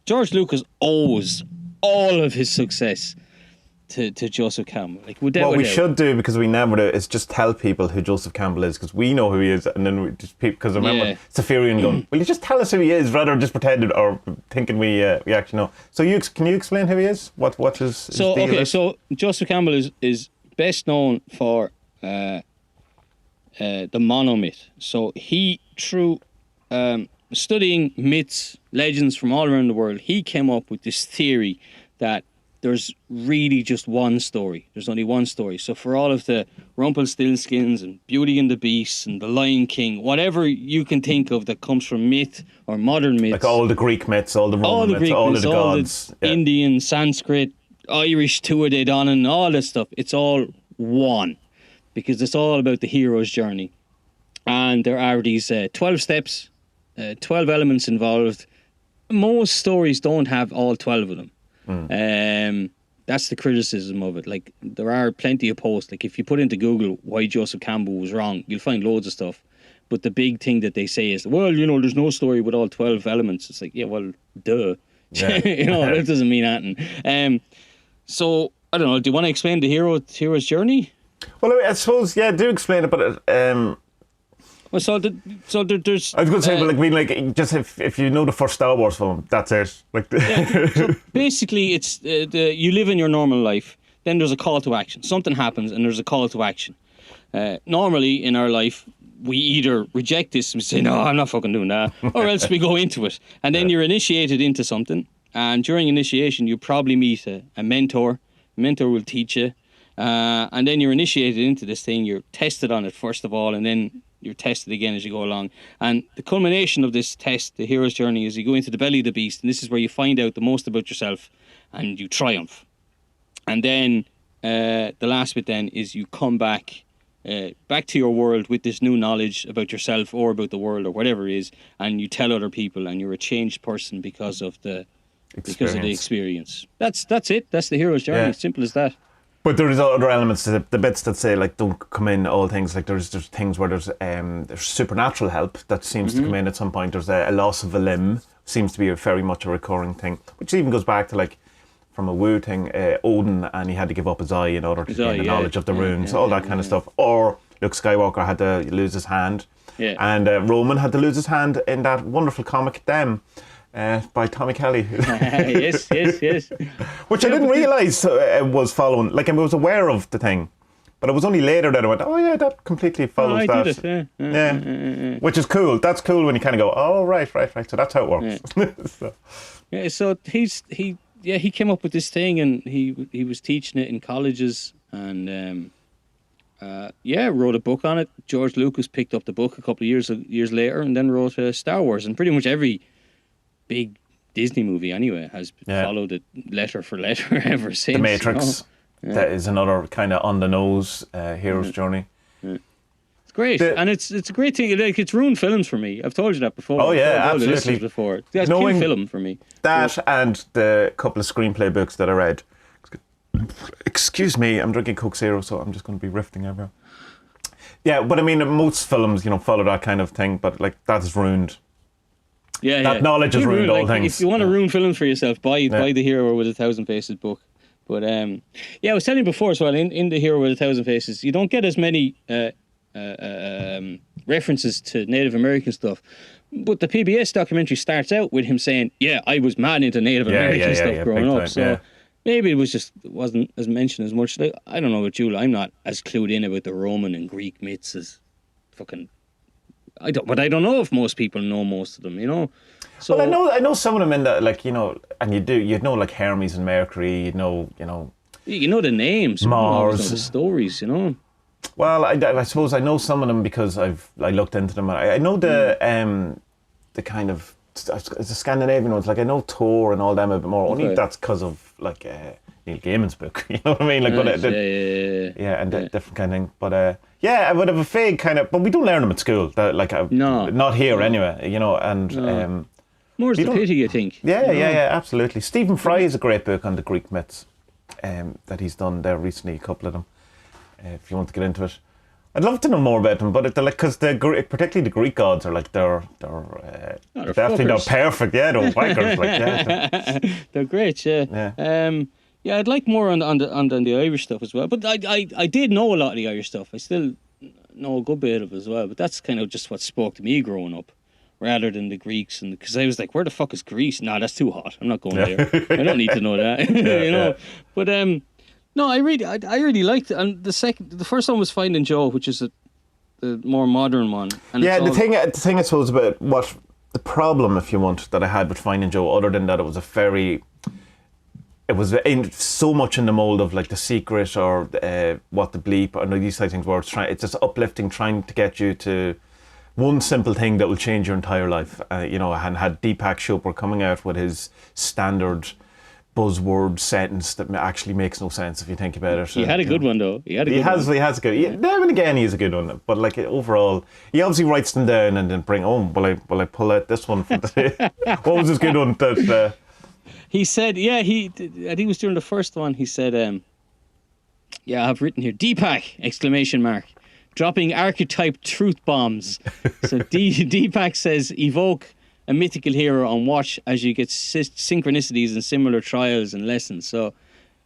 George Lucas owes all of his success to Joseph Campbell. What we should do, because we never do, is just tell people who Joseph Campbell is, because we know who he is, and then we just because remember Safarian going, will you just tell us who he is rather than just pretend it or thinking we actually know. So can you explain who he is? What his deal is? So Joseph Campbell is best known for the monomyth. So he through studying myths, legends from all around the world, he came up with this theory that there's really just one story. There's only one story. So for all of the Rumpelstiltskins and Beauty and the Beast and the Lion King, whatever you can think of that comes from myth or modern myths. Like all the Greek myths, all the Roman myths, all of the gods. The Indian, Sanskrit, Irish, Tuatha Dé Danann, all this stuff. It's all one. Because it's all about the hero's journey. And there are these 12 steps, 12 elements involved. Most stories don't have all 12 of them. That's the criticism of it. Like, there are plenty of posts. Like, if you put into Google why Joseph Campbell was wrong, you'll find loads of stuff. But the big thing that they say is, well, there's no story with all 12 elements. It's like, yeah, well, duh. Yeah. That doesn't mean anything. So, I don't know, do you want to explain the hero's journey? Well, I suppose, do explain it, but there's. I was going to say, just if you know the first Star Wars film, that's it. So basically, it's you live in your normal life. Then there's a call to action. Something happens, and there's a call to action. Normally in our life, we either reject this and say, "No, I'm not fucking doing that," or else we go into it. And then you're initiated into something. And during initiation, you probably meet a mentor. A mentor will teach you, and then you're initiated into this thing. You're tested on it first of all, and then you're tested again as you go along. And the culmination of this test, the hero's journey, is you go into the belly of the beast, and this is where you find out the most about yourself, and you triumph. And then the last bit then is you come back to your world with this new knowledge about yourself or about the world or whatever it is, and you tell other people, and you're a changed person because of the experience. That's it. That's the hero's journey. Yeah. Simple as that. But there is other elements to the bits that say don't come in all things. Like there's things where there's supernatural help that seems to come in at some point. There's a loss of a limb seems to be very much a recurring thing, which even goes back to from a Wu thing, Odin, and he had to give up his eye in order to gain the knowledge of the runes, all that kind of stuff. Or Luke Skywalker had to lose his hand, and Roman had to lose his hand in that wonderful comic Them. By Tommy Kelly. yes. Which I didn't realise was following. I was aware of the thing, but it was only later that I went, oh yeah, that completely follows that. Did it, Which is cool. That's cool when you kind of go, oh right. So that's how it works. So he came up with this thing, and he was teaching it in colleges, and wrote a book on it. George Lucas picked up the book a couple of years later, and then wrote Star Wars, and pretty much every big Disney movie anyway has followed it letter for letter ever since. The Matrix. That is another kind of on the nose hero's journey. It's great, and it's a great thing. Like, it's ruined films for me. I've told you that before. Oh yeah, I've told the absolutely. listeners before. That's killed film for me. That and the couple of screenplay books that I read. Excuse me, I'm drinking Coke Zero, so I'm just going to be riffing everywhere. Yeah, but I mean, most films, follow that kind of thing, but like that's ruined. That knowledge has ruined all things. If you want to ruin films for yourself, buy The Hero with a Thousand Faces book. But I was telling you before as well, in The Hero with a Thousand Faces, you don't get as many references to Native American stuff. But the PBS documentary starts out with him saying, I was mad into Native American stuff growing up. So maybe it wasn't as mentioned as much. Like, I don't know about you, I'm not as clued in about the Roman and Greek myths as fucking... But I don't know if most people know most of them, So, well, I know some of them in that, like, and you'd know like Hermes and Mercury, you know the names, Mars, the stories, Well, I suppose I know some of them because I looked into them. I know the kind of the Scandinavian ones. Like I know Thor and all them a bit more. Only that's because of like Neil Gaiman's book. You know what I mean? Like and the different kind of thing. But I would have a vague kind of. But we don't learn them at school. That not here anyway. And more's the pity, I think. Yeah, absolutely. Stephen Fry has a great book on the Greek myths that he's done there recently. A couple of them. If you want to get into it, I'd love to know more about them. But because particularly the Greek gods are like they're definitely not perfect. Yeah, they're wankers. They're great. Yeah. I'd like more on the Irish stuff as well. But I did know a lot of the Irish stuff. I still know a good bit of it as well. But that's kind of just what spoke to me growing up, rather than the Greeks. And because I was like, where the fuck is Greece? Nah, that's too hot. I'm not going there. I don't need to know that. But no, I really liked it. And the first one was Finding Joe, which is the more modern one. And the thing I suppose about what the problem, if you want, that I had with Finding Joe, other than that it was so much in the mold of like The Secret or What the Bleep or these type of things where it's just uplifting, trying to get you to one simple thing that will change your entire life. And had Deepak Chopra coming out with his standard buzzword sentence that actually makes no sense if you think about it. He had a good one though. He has a good. Now and again, he has a good one. But like overall, he obviously writes them down and then bring. Will I pull out this one for the? What was his good one? That he said. I think it was during the first one. He said, I've written here Deepak ! Dropping archetype truth bombs. So Deepak says evoke a mythical hero and watch as you get synchronicities and similar trials and lessons. So,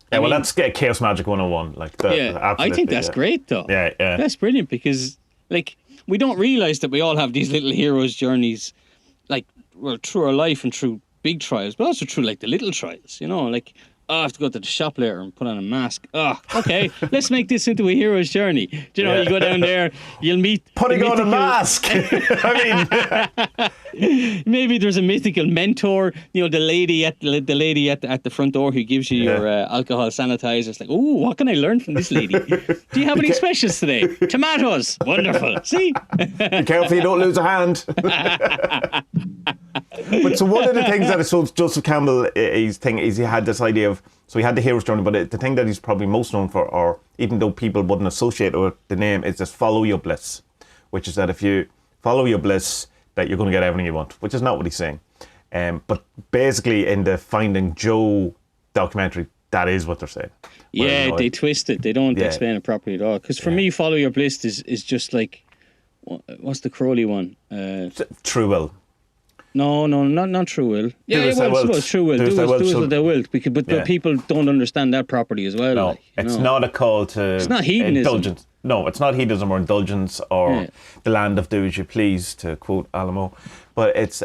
that's Chaos Magic 101. Like that. I think that's great though. Yeah. That's brilliant because like we don't realise that we all have these little heroes' journeys, like through our life and through big trials, but also through like the little trials. Like. I have to go to the shop later and put on a mask. Okay, let's make this into a hero's journey. You go down there, you'll meet... Putting on a mask! I mean... Maybe there's a mythical mentor, the lady at the front door who gives you your alcohol sanitizer. It's like, what can I learn from this lady? Do you have any specials today? Tomatoes! Wonderful. See? Be careful you don't lose a hand. But so one of the things that I suppose Joseph Campbell is he had this idea of, so he had the hero's journey, but the thing that he's probably most known for, or even though people wouldn't associate it with the name, is just follow your bliss, which is that if you follow your bliss, that you're going to get everything you want, which is not what he's saying. But basically in the Finding Joe documentary, that is what they're saying. Yeah, they twist it. They don't explain it properly at all. Because for me, follow your bliss is just like, what's the Crowley one? True Will. No, not True Will. Yeah, True Will. Do as they will. But people don't understand that properly as well. No, it's not a call to... It's not hedonism. Indulgence. No, it's not hedonism or indulgence or the land of do as you please, to quote Alamo. But it's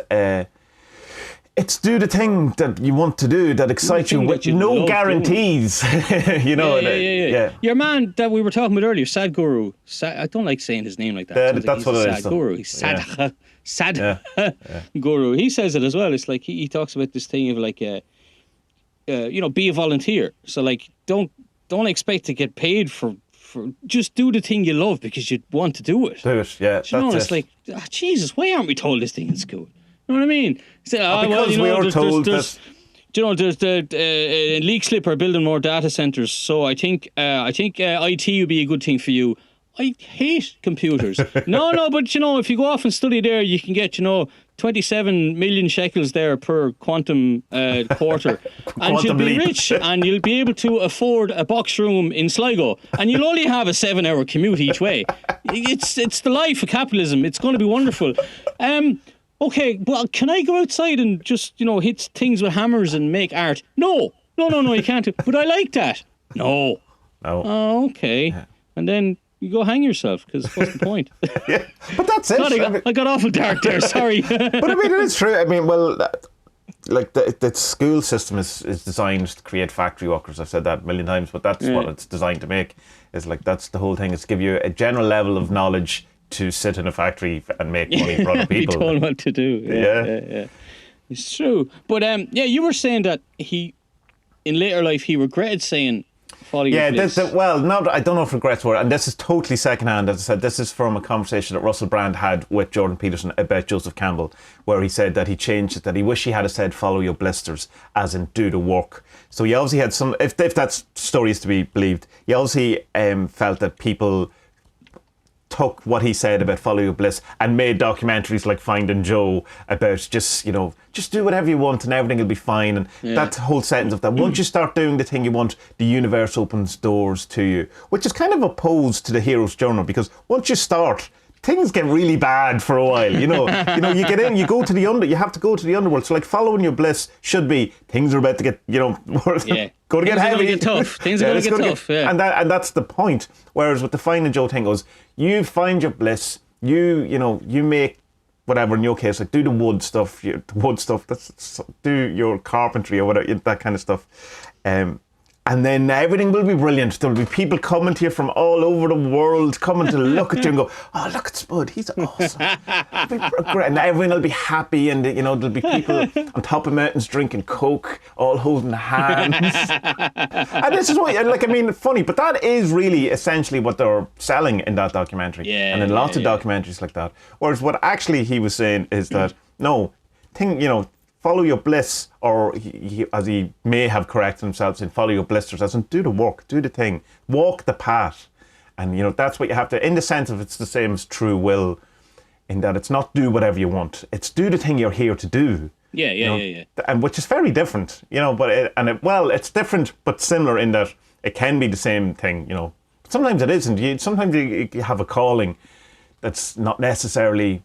do the thing that you want to do that excites you with no guarantees. Yeah. Your man that we were talking about earlier, Sadhguru. I don't like saying his name like that. That's what it is. Sadhguru. He's Sadhguru. He says it as well. It's like he talks about this thing of like, be a volunteer. So like, don't expect to get paid for just do the thing you love because you want to do it. Do it, yeah. It's like, Jesus, why aren't we told this thing in school? You know what I mean? He said, because we are told that. There's the leak slip are building more data centers, so I think IT would be a good thing for you. I hate computers. No, but if you go off and study there, you can get 27 million shekels there per quantum quarter, and you'll be rich, and you'll be able to afford a box room in Sligo, and you'll only have a 7-hour commute each way. It's the life of capitalism. It's going to be wonderful. Okay, well, can I go outside and just, hit things with hammers and make art? No, you can't. But I like that. No. Oh, okay. Yeah. And then you go hang yourself, because what's the point? Yeah, but that's it. God, I got awful dark there, sorry. But I mean, it is true. I mean, well, like the school system is designed to create factory workers. I've said that a million times, but that's what it's designed to make. Is like, that's the whole thing, is to give you a general level of knowledge to sit in a factory and make money for other people. Be told what to do. Yeah. It's true. But you were saying that in later life he regretted saying follow your bliss. I don't know if regrets were, and this is totally secondhand. As I said, this is from a conversation that Russell Brand had with Jordan Peterson about Joseph Campbell, where he said that he changed it, that he wished he had said follow your blisters, as in do the work. So he obviously had some, if that story is to be believed, he obviously felt that people took what he said about follow your bliss and made documentaries like Finding Joe about just do whatever you want and everything will be fine, and that whole sentence of that once you start doing the thing you want, the universe opens doors to you, which is kind of opposed to the hero's journal, because once you start, things get really bad for a while. You get in, you have to go to the underworld. So like following your bliss should be things are about to get, going to get heavy. Get tough. Things are going to get tough. Yeah. And that's the point. Whereas with the Finding Joe thing goes, you find your bliss, you make whatever, in your case, like do the wood stuff, do your carpentry or whatever, that kind of stuff. And then everything will be brilliant. There'll be people coming to you from all over the world, coming to look at you and go, oh, look at Spud, he's awesome. And everyone will be happy, and there'll be people on top of mountains drinking Coke, all holding hands. And this is funny, but that is really essentially what they're selling in that documentary. Yeah, and in lots of documentaries like that. Whereas what actually he was saying is that, follow your bliss, or as he may have corrected himself, saying follow your blisters, as in do the work, do the thing, walk the path. And that's what you have to, in the sense of it's the same as true will, in that it's not do whatever you want, it's do the thing you're here to do. Yeah. And which is very different, but it's different but similar in that it can be the same thing, But sometimes it isn't. Sometimes you have a calling that's not necessarily,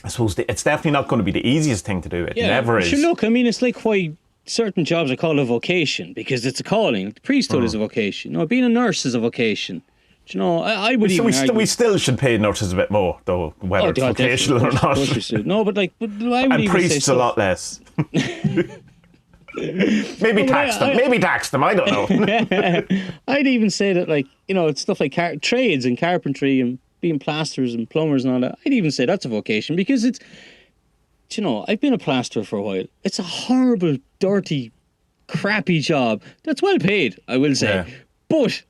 I suppose it's definitely not going to be the easiest thing to do. It never is. Look, I mean, it's like why certain jobs are called a vocation, because it's a calling. The priesthood is a vocation. Being a nurse is a vocation. I would even argue. We still should pay nurses a bit more, though, whether it's vocational or not. No, but I would and even priests a lot less. Maybe tax them. I don't know. I'd even say that, it's stuff like trades and carpentry and being plasters and plumbers and all that, I'd even say that's a vocation, because it's, I've been a plasterer for a while. It's a horrible, dirty, crappy job. That's well paid, I will say. Yeah. But,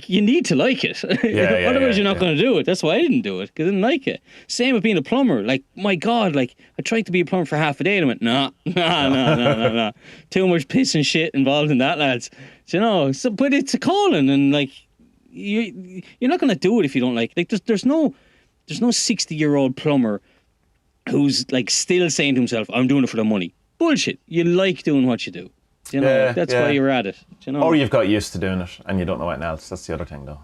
you need to like it. Otherwise, you're not going to do it. That's why I didn't do it, because I didn't like it. Same with being a plumber. My God, I tried to be a plumber for half a day and I went, no. Too much piss and shit involved in that, lads. But it's a calling, and you're not going to do it if you don't like it. There's no 60-year-old plumber who's still saying to himself, I'm doing it for the money. Bullshit. You like doing what you do. That's why you're at it. Or you've got used to doing it and you don't know anything else. That's the other thing, though.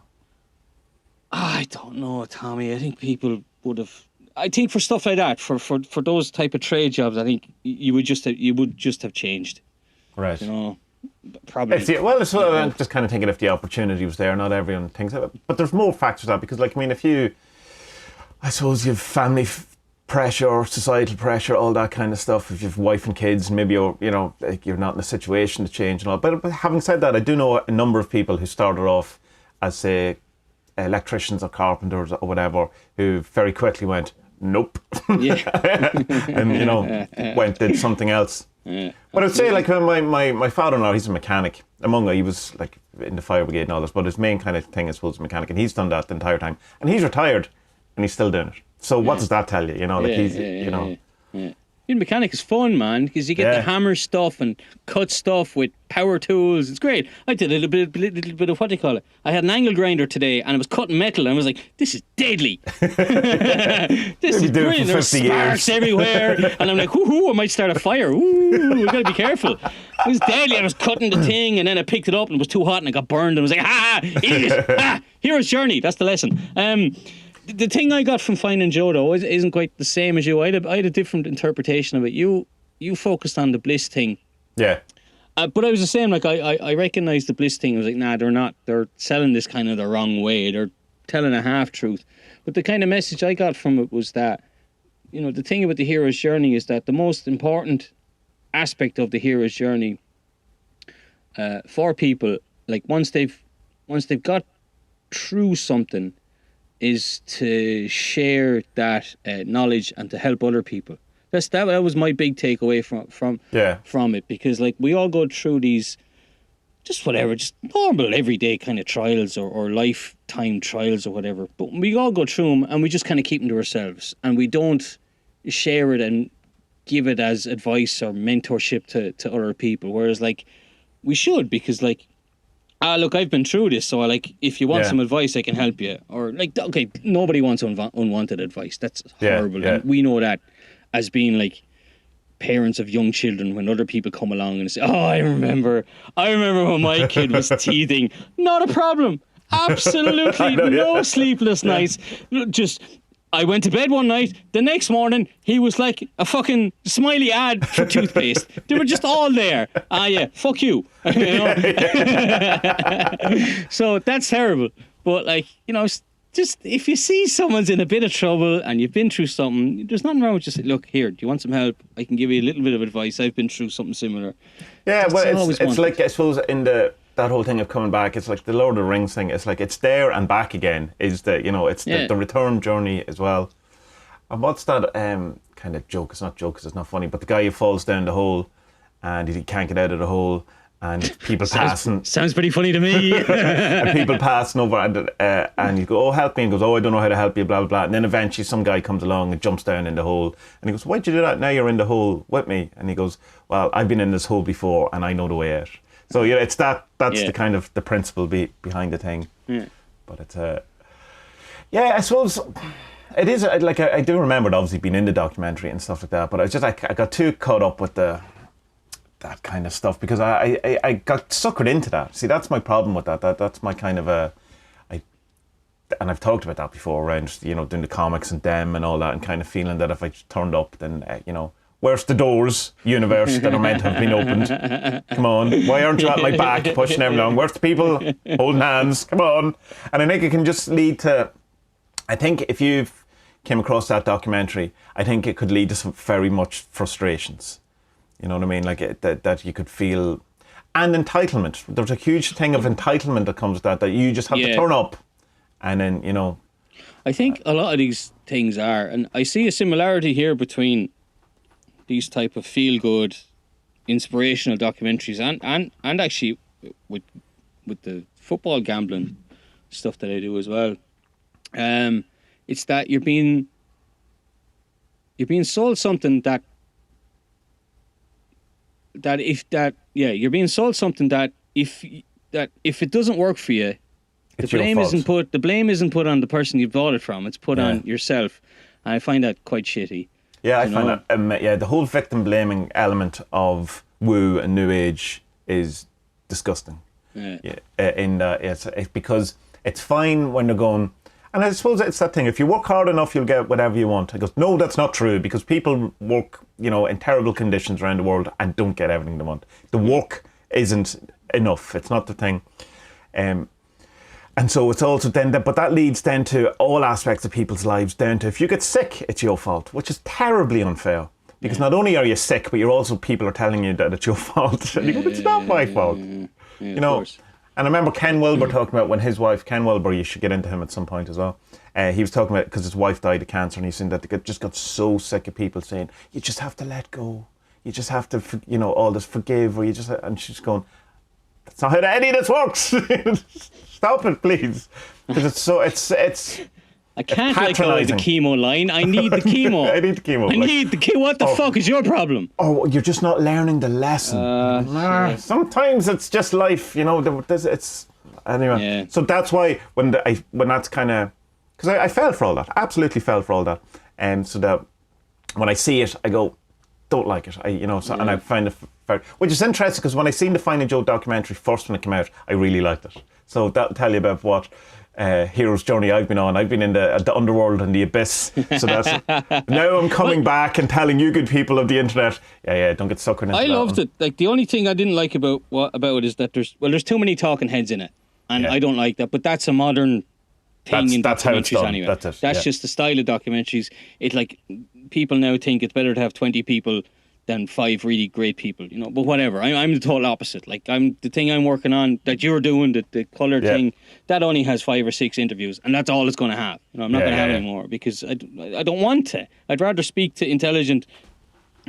I don't know, Tommy. I think people would have. I think for stuff like that, for those type of trade jobs, I think you would just have changed. Right. Probably. I'm just kind of thinking if the opportunity was there, not everyone thinks of it. But there's more factors to that, because, if you have family pressure, societal pressure, all that kind of stuff, if you have wife and kids, maybe you're not in a situation to change and all. But having said that, I do know a number of people who started off as, say, electricians or carpenters or whatever, who very quickly went, nope. Yeah. And, did something else. Yeah. But I'd say, my father-in-law, he's a mechanic. He was in the fire brigade and all this, but his main kind of thing, I suppose, is mechanic, and he's done that the entire time. And he's retired, and he's still doing it. So what does that tell you? Being a mechanic is fun, man, because you get to hammer stuff and cut stuff with power tools. It's great. I did a little bit of what do you call it? I had an angle grinder today, and it was cutting metal, and I was like, "This is deadly. This is brilliant." There were sparks everywhere, and I'm like, "Ooh, I might start a fire. Ooh, we gotta be careful." It was deadly. I was cutting the thing, and then I picked it up, and it was too hot, and I got burned. And I was like, "Ah, idiot! Hero's journey. That's the lesson." The thing I got from Finding Joe, though, isn't quite the same as you. I had a different interpretation of it. You focused on the bliss thing. Yeah. But I was the same. Like, I recognised the bliss thing. I was like, nah, they're not. They're selling this kind of the wrong way. They're telling a half-truth. But the kind of message I got from it was that, the thing about the hero's journey is that the most important aspect of the hero's journey for people, like once they've got through something, is to share that knowledge and to help other people. That was my big takeaway from it, because like we all go through these just normal everyday kind of trials or lifetime trials or whatever, but we all go through them and we just kind of keep them to ourselves and we don't share it and give it as advice or mentorship to other people, whereas like we should, because like, look, I've been through this, so like, if you want some advice, I can help you. Or like, okay, nobody wants unwanted advice. That's horrible. Yeah. And we know that as being like parents of young children, when other people come along and say, "Oh, I remember when my kid was teething." Not a problem. Absolutely no sleepless nights. Just, I went to bed one night, the next morning, he was like a fucking smiley ad for toothpaste. They were just all there. Yeah, fuck you. So that's terrible. But like, just if you see someone's in a bit of trouble and you've been through something, there's nothing wrong with just say, "Look, here, do you want some help? I can give you a little bit of advice. I've been through something similar." Yeah, well, it's like, I suppose, in that whole thing of coming back, it's like the Lord of the Rings thing. It's like, it's there and back again. Is it's the return journey as well. And what's that kind of joke? It's not joke because it's not funny, but the guy who falls down the hole and he can't get out of the hole, and people passing. Sounds pretty funny to me. And people passing over, and you go, "Oh, help me," and goes, "Oh, I don't know how to help you," blah, blah, blah. And then eventually some guy comes along and jumps down in the hole, and he goes, "Why'd you do that? Now you're in the hole with me." And he goes, "Well, I've been in this hole before and I know the way out." So it's that's the kind of the principle behind the thing. Yeah. But it's I suppose it is like, I do remember it obviously being in the documentary and stuff like that, but I got too caught up with that kind of stuff because I got suckered into that. See, that's my problem with that. That's my kind of and I've talked about that before around, doing the comics and them and all that, and kind of feeling that if I just turned up, then where's the doors, universe, that are meant to have been opened? Come on, why aren't you at my back pushing everyone along? Where's the people holding hands? Come on. And I think it can just lead to, I think if you've came across that documentary, I think it could lead to some very much frustrations. You know what I mean? Like that you could feel, and entitlement. There's a huge thing of entitlement that comes with that you just have to turn up, and then I think a lot of these things are, and I see a similarity here between these type of feel-good, inspirational documentaries and actually with the football gambling stuff that I do as well. It's that you're being sold something you're being sold something that if it doesn't work for you, the blame isn't put on the person you bought it from. It's put on yourself, and I find that quite shitty. Yeah, I find that the whole victim blaming element of woo and new age is disgusting. It's because it's fine when they're going, and I suppose it's that thing, if you work hard enough you'll get whatever you want. I goes, no, that's not true, because people work in terrible conditions around the world and don't get everything they want. The work isn't enough. It's not the thing. And so it's also then but that leads then to all aspects of people's lives, down to if you get sick, it's your fault, which is terribly unfair. Because not only are you sick, but people are telling you that it's your fault. And you go, it's not my fault. Of course. And I remember Ken Wilber talking about when his wife, Ken Wilber, you should get into him at some point as well. He was talking about, because his wife died of cancer, and he's saying that they just got so sick of people saying, you just have to let go. You just have to, all this forgive, or and she's going, that's not how any of this works. Stop it, please. Because it's I can't let go of the chemo line. I need the chemo. I need the chemo. I need the chemo. What the fuck is your problem? Oh, you're just not learning the lesson. Sometimes it's just life, it's anyway. Yeah. So that's why when that's kind of, because I fell for all that, absolutely fell for all that, and so that when I see it, I go, don't like it. And I find it very, which is interesting because when I seen the Finding Joe documentary first when it came out, I really liked it. So that'll tell you about what hero's journey I've been on. I've been in the underworld and the abyss. So that's now I'm coming back and telling you good people of the internet, don't get suckered into that. I loved it. Like, the only thing I didn't like about it is that there's too many talking heads in it, and I don't like that. But that's a modern thing in that's how it's documentaries done. anyway. That's just the style of documentaries. It's like people now think it's better to have 20 people than 5 really great people, but whatever. I'm the total opposite. Like, the thing I'm working on that you're doing, the colour thing, that only has 5 or 6 interviews, and that's all it's going to have. I'm not going to have any more because I don't want to. I'd rather speak to intelligent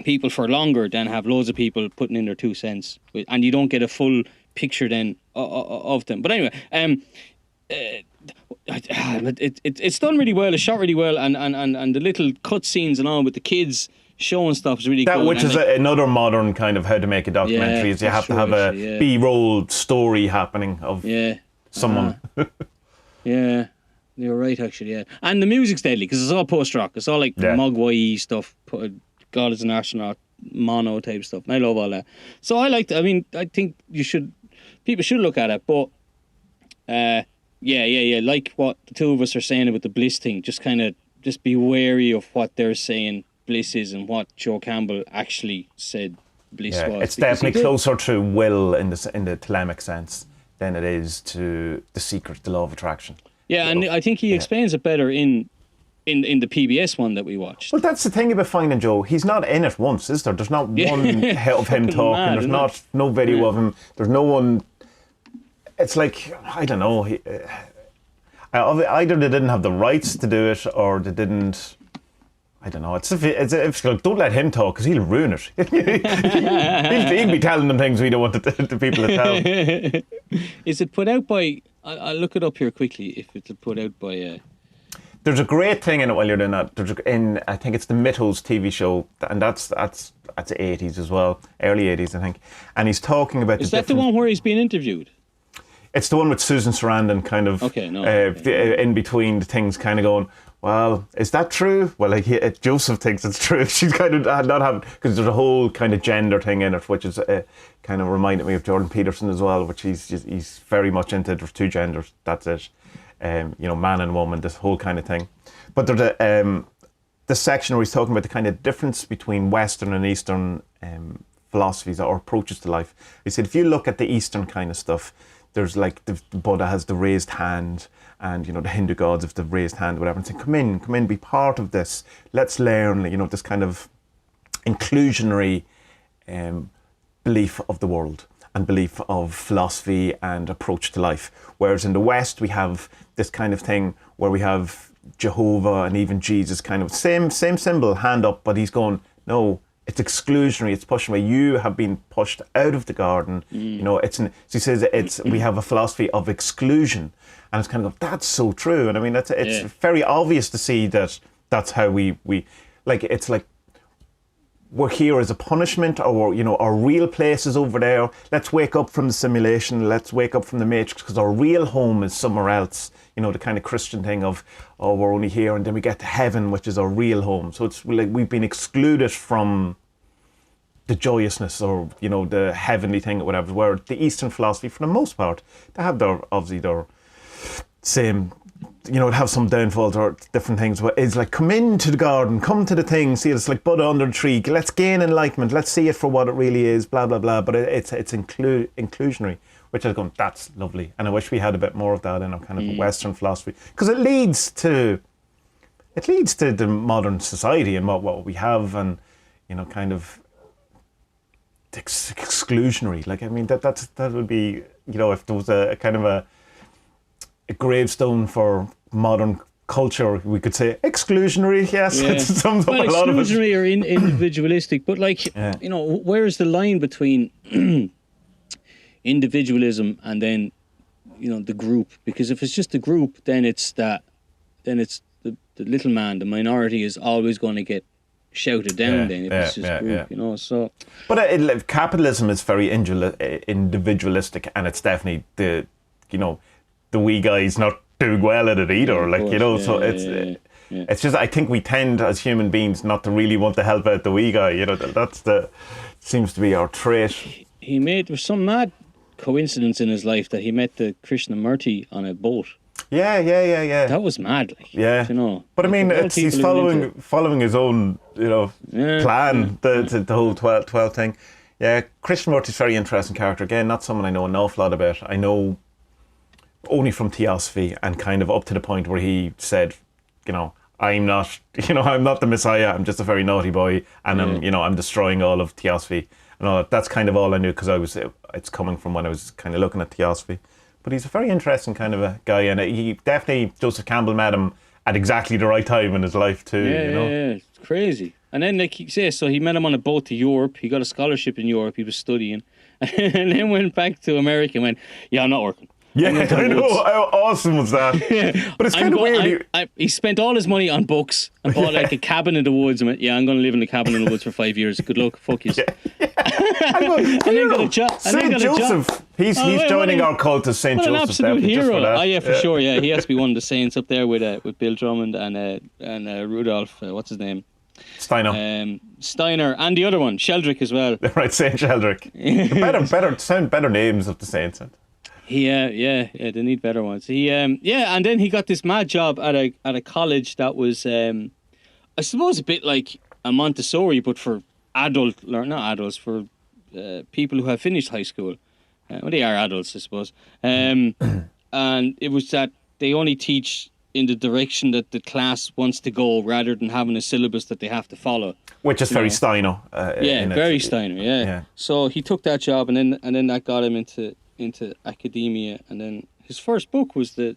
people for longer than have loads of people putting in their 2 cents, and you don't get a full picture then of them. But anyway, it's done really well. It's shot really well, and the little cut scenes and all with the kids showing stuff is really cool. Which is another modern kind of how to make a documentary, is you have to have a B-roll story happening of someone. Yeah, you're right, actually, yeah. And the music's deadly because it's all post-rock. It's all like Mogwai stuff, God is an Astronaut, mono type stuff. And I love all that. So I think people should look at it, but like what the two of us are saying about the Bliss thing, just be wary of what they're saying Bliss is and what Joe Campbell actually said Bliss was. It's definitely closer to will in the telemic sense than it is to the secret, the law of attraction. Yeah, and I think he explains it better in the PBS one that we watched. Well, that's the thing about Finding Joe. He's not in it once, is there? There's not one of him talking. There's no video of him. There's no one. It's like, I don't know. Either they didn't have the rights to do it, or they didn't. I don't know. It's like, don't let him talk because he'll ruin it. he'll be telling them things we don't want the people to tell. Is it put out by? I'll look it up here quickly. If it's put out by. There's a great thing in it while you're doing that. I think it's the Mythos TV show, and that's 80s as well, early 80s, I think. And he's talking about. Is that the one where he's being interviewed? It's the one with Susan Sarandon, kind of. In between the things, kind of going, well, is that true? Well, like Joseph thinks it's true. She's kind of not having, because there's a whole kind of gender thing in it, which is kind of reminded me of Jordan Peterson as well, which he's very much into. There's 2 genders. That's it. Man and woman. This whole kind of thing. But there's the section where he's talking about the kind of difference between Western and Eastern philosophies or approaches to life. He said, if you look at the Eastern kind of stuff, there's like the Buddha has the raised hand, and the Hindu gods have the raised hand, whatever, and say, come in, be part of this. Let's learn, this kind of inclusionary belief of the world and belief of philosophy and approach to life. Whereas in the West, we have this kind of thing where we have Jehovah and even Jesus kind of same symbol, hand up, but he's going, no, it's exclusionary, it's pushing away. You have been pushed out of the garden. So he says we have a philosophy of exclusion. And it's kind of, that's so true. And I mean, it's very obvious to see that that's how we like, it's like we're here as a punishment, or, our real place is over there. Let's wake up from the simulation. Let's wake up from the matrix, because our real home is somewhere else. The kind of Christian thing of, oh, we're only here, and then we get to heaven, which is our real home. So it's like we've been excluded from the joyousness or, the heavenly thing or whatever, where the Eastern philosophy, for the most part, they have their same, have some downfalls or different things, but it's like, come into the garden, come to the thing, see it's like Buddha under the tree, let's gain enlightenment, let's see it for what it really is, blah, blah, blah. But it's inclusionary, which is going, that's lovely. And I wish we had a bit more of that in our kind of Western philosophy, because it leads to the modern society and what we have, and, kind of exclusionary. Like, I mean, that would be, if there was a kind of a gravestone for modern culture, we could say exclusionary. Yes, it sums up a lot of it. Exclusionary or individualistic, but like, where is the line between individualism and then, the group? Because if it's just the group, then it's the little man, the minority, is always going to get shouted down. Then if it's just group, you know. So, but capitalism is very individualistic, and it's definitely the wee guys not doing well at it either. It's just, I think we tend as human beings not to really want to help out the wee guy. You know, seems to be our trait. There was some mad coincidence in his life that he met the Krishnamurti on a boat. Yeah. That was mad, like. Yeah. You know. But I mean, he's following his own, plan. The whole 12 thing. Yeah, Krishnamurti's a very interesting character. Again, not someone I know an awful lot about. I know only from Theosophy, and kind of up to the point where he said, I'm not the Messiah. I'm just a very naughty boy, and I'm destroying all of Theosophy. And all that. That's kind of all I knew, because it's coming from when I was kind of looking at Theosophy. But he's a very interesting kind of a guy, and he definitely, Joseph Campbell met him at exactly the right time in his life too. Yeah, it's crazy. And then, like he says, so he met him on a boat to Europe. He got a scholarship in Europe. He was studying, and then went back to America and went, "Yeah, I'm not working." Yeah, I know. How awesome was that? But it's kind of weird. He spent all his money on books and bought like a cabin in the woods and went, "Yeah, I'm going to live in a cabin in the woods for 5 years. Good luck, fuck you." And then got a job. Saint Joseph. He's joining our cult as Saint Joseph. An absolute hero. Oh yeah, for sure. Yeah, he has to be one of the saints up there with Bill Drummond and Rudolph. What's his name? Steiner, and the other one, Sheldrick as well. Right, Saint Sheldrick. better names of the saints. Yeah, they need better ones. And then he got this mad job at a college that was, I suppose, a bit like a Montessori, but for for people who have finished high school. Well, they are adults, I suppose. And it was that they only teach in the direction that the class wants to go, rather than having a syllabus that they have to follow. Which is very Steiner. Very Steiner. Yeah. So he took that job, and then that got him into academia. And then his first book was the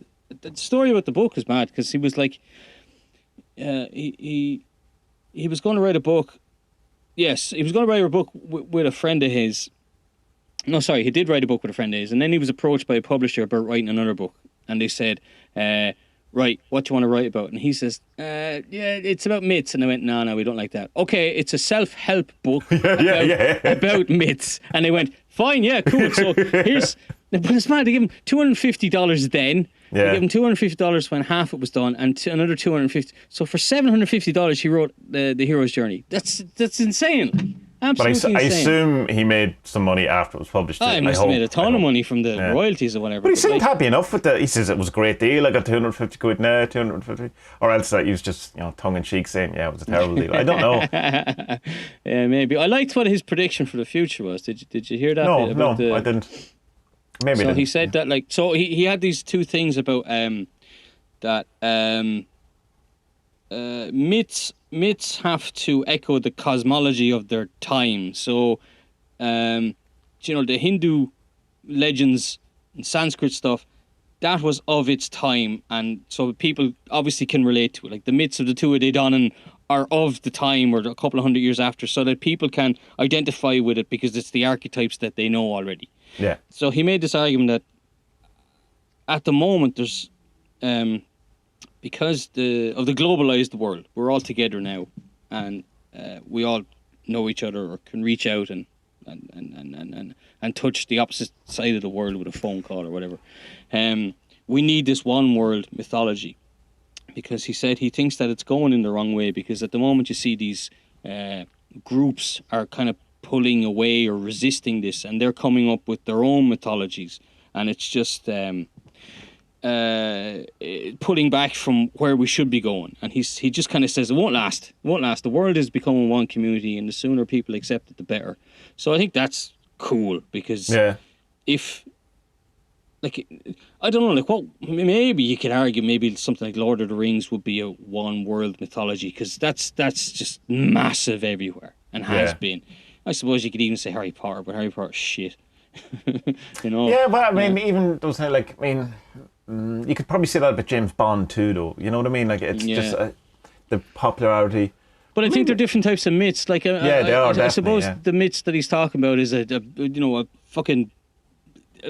story about the book is mad, because he was like, he was going to write a book. Yes, he was going to write a book with a friend of his. No, sorry, he did write a book with a friend of his, and then he was approached by a publisher about writing another book, and they said, right, what do you want to write about? And he says, it's about myths. And I went, no, we don't like that. Okay, it's a self-help book about myths. And they went, fine, yeah, cool. So but it's mad, they gave him $250 then. They gave him $250 when half it was done, and another $250. So for $750, he wrote the hero's journey. That's insane. Absolutely but I insane. assume he made some money after it was published. He must have made a ton of money from the royalties or whatever. But he seemed happy enough with he says it was a great deal. I got 250 quid now, 250. Or else he was just, tongue-in-cheek saying, it was a terrible deal. I don't know. Yeah, maybe. I liked what his prediction for the future was. Did you hear that? No, I didn't. Maybe so he said that, like, so he had these two things about that myths have to echo the cosmology of their time. So, the Hindu legends and Sanskrit stuff, that was of its time, and so people obviously can relate to it. Like the myths of the Tuatha Dé Danann are of the time, or a couple of hundred years after, so that people can identify with it because it's the archetypes that they know already. Yeah. So he made this argument that at the moment there's because of the globalized world, we're all together now, and we all know each other or can reach out and touch the opposite side of the world with a phone call or whatever. We need this one world mythology, because he said he thinks that it's going in the wrong way, because at the moment you see these groups are kind of pulling away or resisting this, and they're coming up with their own mythologies, and it's just pulling back from where we should be going. And he just kind of says it won't last. The world is becoming one community, and the sooner people accept it, the better. So I think that's cool, because if, like, I don't know, like, what, maybe you could argue maybe something like Lord of the Rings would be a one world mythology, because that's just massive everywhere and has been. I suppose you could even say Harry Potter, but Harry Potter's shit. Yeah, but I mean, even those you could probably say that about James Bond too, though. You know what I mean? Like, it's just the popularity. But I think they're different types of myths. Like, they are. I suppose the myths that he's talking about is a fucking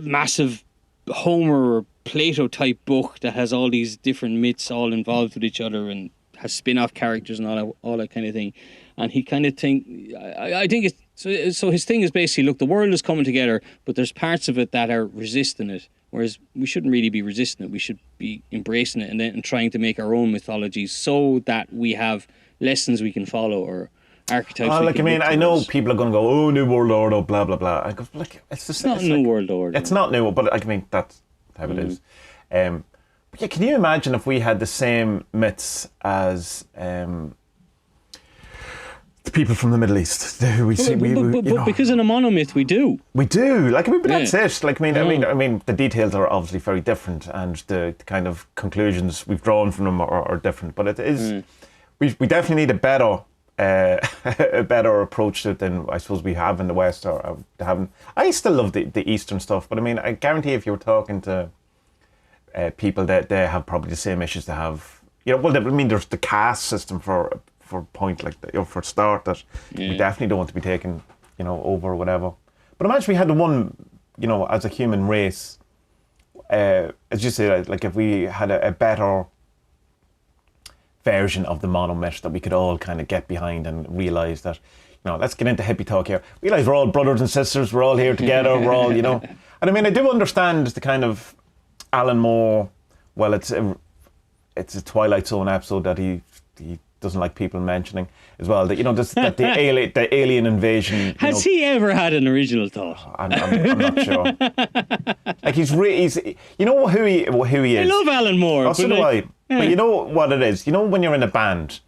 massive Homer or Plato type book that has all these different myths all involved with each other, and has spin-off characters and all that kind of thing. And he kind of I think it's so his thing is basically, look, the world is coming together, but there's parts of it that are resisting it. Whereas we shouldn't really be resisting it. We should be embracing it and trying to make our own mythologies so that we have lessons we can follow or archetypes. I know people are going to go, oh, New World Order, blah blah blah. I go, like, it's not New World Order. It's not new, but that's how it is. But yeah, can you imagine if we had the same myths as the people from the Middle East who we see? But because in a monomyth we do. We do. But that's it. I mean, the details are obviously very different, and the kind of conclusions we've drawn from them are different. But it is. We definitely need a better approach to it than I suppose we have in the West or haven't. I still love the Eastern stuff, but I mean, I guarantee if you were talking to people that they have probably the same issues they have. There's the caste system for point like that, for a start, that we definitely don't want to be taken, over or whatever. But imagine we had the one, as a human race, as you say, like if we had a better version of the monomyth that we could all kind of get behind and realise that, let's get into hippie talk here. Realise we're all brothers and sisters, we're all here together, we're all, And I mean, I do understand the kind of Alan Moore, well, it's a Twilight Zone episode that he doesn't like people mentioning as well. That that the alien invasion. Has he ever had an original thought? I'm not sure. Like he's who he is. I love Alan Moore. So do I. But you know what it is. When you're in a band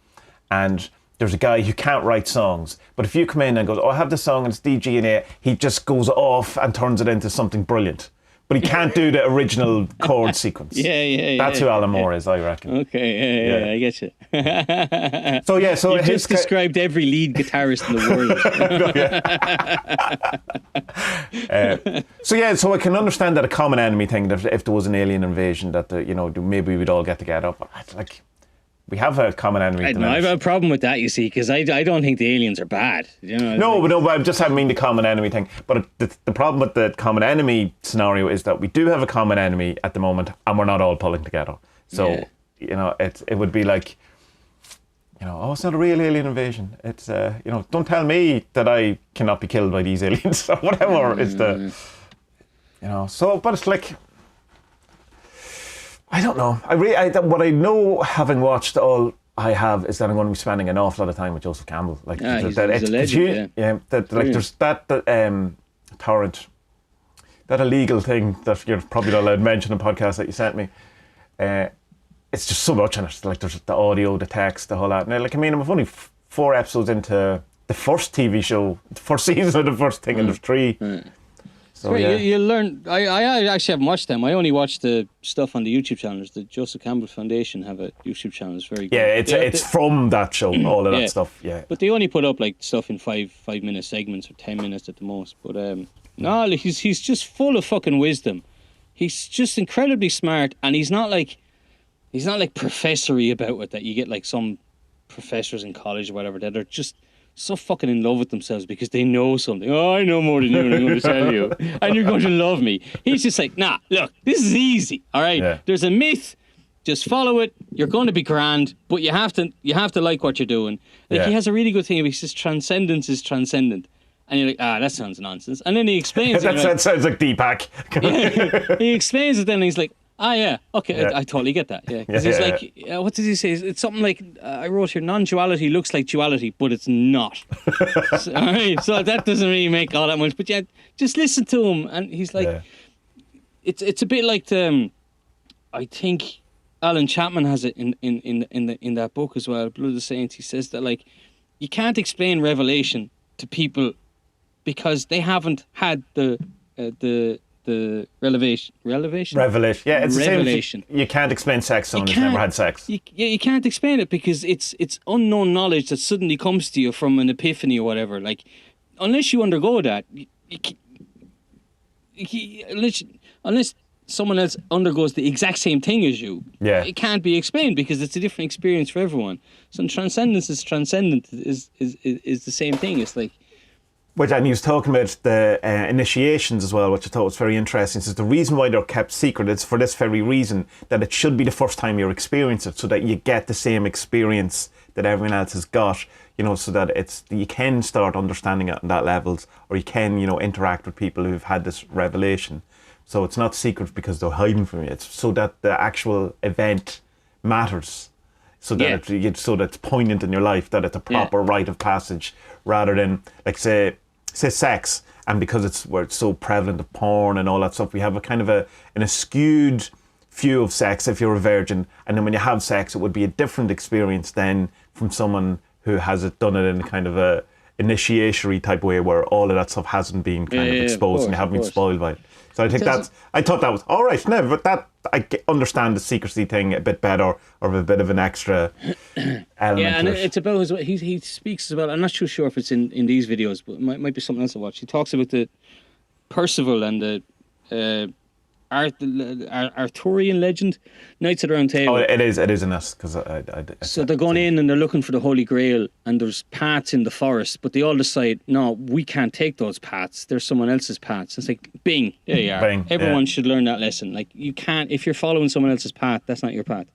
and there's a guy who can't write songs, but if you come in and goes, I have this song and it's D, G and A, he just goes off and turns it into something brilliant. But he can't do the original chord sequence. That's who Alan Moore is, I reckon. Okay, I get you. So you just described every lead guitarist in the world. So I can understand that a common enemy thing, that if there was an alien invasion, that maybe we'd all get together. But we have a common enemy. I have a problem with that, you see, because I don't think the aliens are bad. But I just haven't mean the common enemy thing. But the problem with the common enemy scenario is that we do have a common enemy at the moment, and we're not all pulling together. So it would be like, it's not a real alien invasion. It's don't tell me that I cannot be killed by these aliens or whatever is the, So, but it's like, I don't know. What I know, having watched all I have, is that I'm going to be spending an awful lot of time with Joseph Campbell. Like he's a legend. There's that torrent, that illegal thing that you're probably not allowed to mention in the podcast that you sent me. It's just so much in it. Like there's the audio, the text, the whole lot. Now, I'm only 4 episodes into the first TV show, the first season of the first thing, and there's 3. So you learn. I actually haven't watched them. I only watched the stuff on the YouTube channels. The Joseph Campbell Foundation have a YouTube channel. It's very good. Yeah, it's from that show, all of that stuff. Yeah, but they only put up like stuff in 5-minute segments or 10 minutes at the most. But he's just full of fucking wisdom. He's just incredibly smart, and he's not like professory about it that you get like some professors in college or whatever that are just so fucking in love with themselves because they know something. Oh, I know more than you, and I'm going to tell you, and you're going to love me. He's just like, nah, look, this is easy. All right, There's a myth. Just follow it. You're going to be grand, but you have to like what you're doing. Like he has a really good thing. He says transcendence is transcendent, and you're like, that sounds nonsense. And then he explains it. That sounds like Deepak. He explains it, then and he's like, okay, I totally get that. Yeah, because it's like, what did he say? It's something like, I wrote here, non-duality looks like duality, but it's not. So, all right, so that doesn't really make all that much. But just listen to him, and he's like, it's a bit like I think Alan Chapman has it in that book as well, Blood of the Saints. He says that like you can't explain Revelation to people because they haven't had the revelation. Yeah, it's revelation. The same. You can't explain sex. Someone who's never had sex. You can't explain it because it's unknown knowledge that suddenly comes to you from an epiphany or whatever. Like, unless you undergo that, unless someone else undergoes the exact same thing as you, it can't be explained because it's a different experience for everyone. So transcendence is transcendent is the same thing. It's like and he was talking about the initiations as well, which I thought was very interesting. He says the reason why they're kept secret is for this very reason, that it should be the first time you experience it, so that you get the same experience that everyone else has got, so that you can start understanding it on that levels, or you can, interact with people who've had this revelation. So it's not secret because they're hiding from you. It's so that the actual event matters, so that so that it's poignant in your life, that it's a proper rite of passage, rather than like say sex. And because where it's so prevalent of porn and all that stuff, we have a kind of an skewed view of sex if you're a virgin, and then when you have sex, it would be a different experience than from someone who has done it in kind of a initiatory type way, where all of that stuff hasn't been kind of exposed and you haven't been spoiled by it. So I think I thought that was all right. No, but that I understand the secrecy thing a bit better, or a bit of an extra element. Yeah, and it's about he speaks as well. I'm not too sure if it's in these videos, but it might be something else I watched. He talks about the Percival and the Arthurian legend, Knights of the Round Table. Oh, it is in this, because so they're going in and they're looking for the Holy Grail, and there's paths in the forest, but they all decide, no, we can't take those paths. There's someone else's paths. It's like, bing, there you are. Bing, everyone should learn that lesson. Like, you can't, if you're following someone else's path, that's not your path.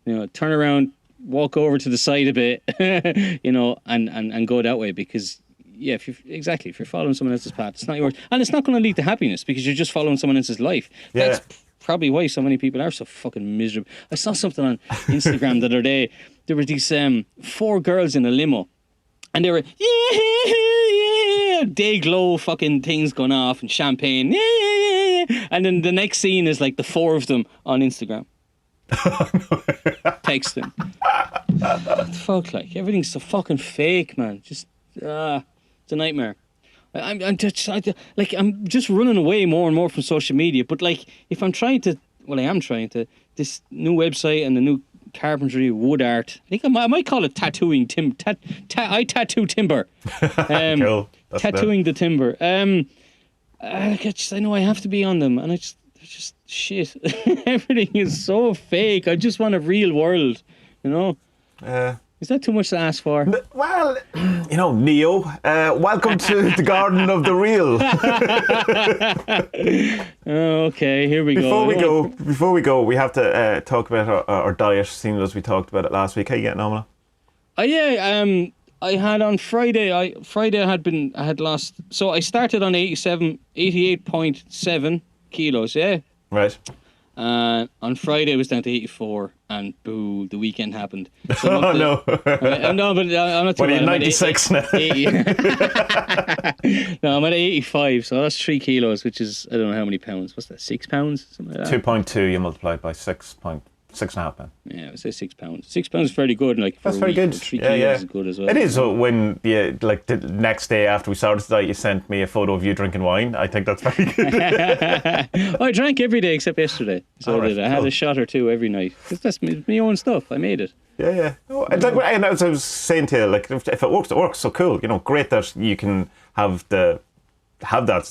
Turn around, walk over to the side a bit, and go that way, because if you're following someone else's path, it's not yours, and it's not going to lead to happiness, because you're just following someone else's life. That's probably why so many people are so fucking miserable. I saw something on Instagram the other day. There were these 4 girls in a limo, and they were day glow fucking things going off and champagne, and then the next scene is like the 4 of them on Instagram texting. What the fuck, like, everything's so fucking fake, man. Just it's a nightmare. I'm just running away more and more from social media. But like, if I'm trying to, I am trying to, this new website and the new carpentry wood art. I think I might call it tattooing I tattoo timber. Cool. Tattooing the timber. I know I have to be on them, and it's just shit. Everything is so fake. I just want a real world, Is that too much to ask for? Well, Neo, welcome to the Garden of the Real. Okay, here we go. Before we go, we have to talk about our diet, seeing as we talked about it last week. How you getting on, Mona? I had on Friday. I had lost. So I started on 88.7 kilos. Yeah. Right. On Friday I was down to 84, and boo, the weekend happened. So no. No, but I'm not. What are you, 96 now? 80. No, I'm at 85, so that's 3 kilos, which is, I don't know how many pounds. What's that, 6 pounds? Something like that? 2.2 you multiplied by 6.5 pounds. Yeah, I would say 6 pounds. 6 pounds is fairly good. Like, that's very good. 3 kilos is good as well. It is. When the next day after we started tonight, you sent me a photo of you drinking wine. I think that's very good. I drank every day except yesterday. So I had a shot or two every night. Because that's my own stuff. I made it. Yeah. And as I was saying to you, like, if it works, it works. So cool. Great that you can have that.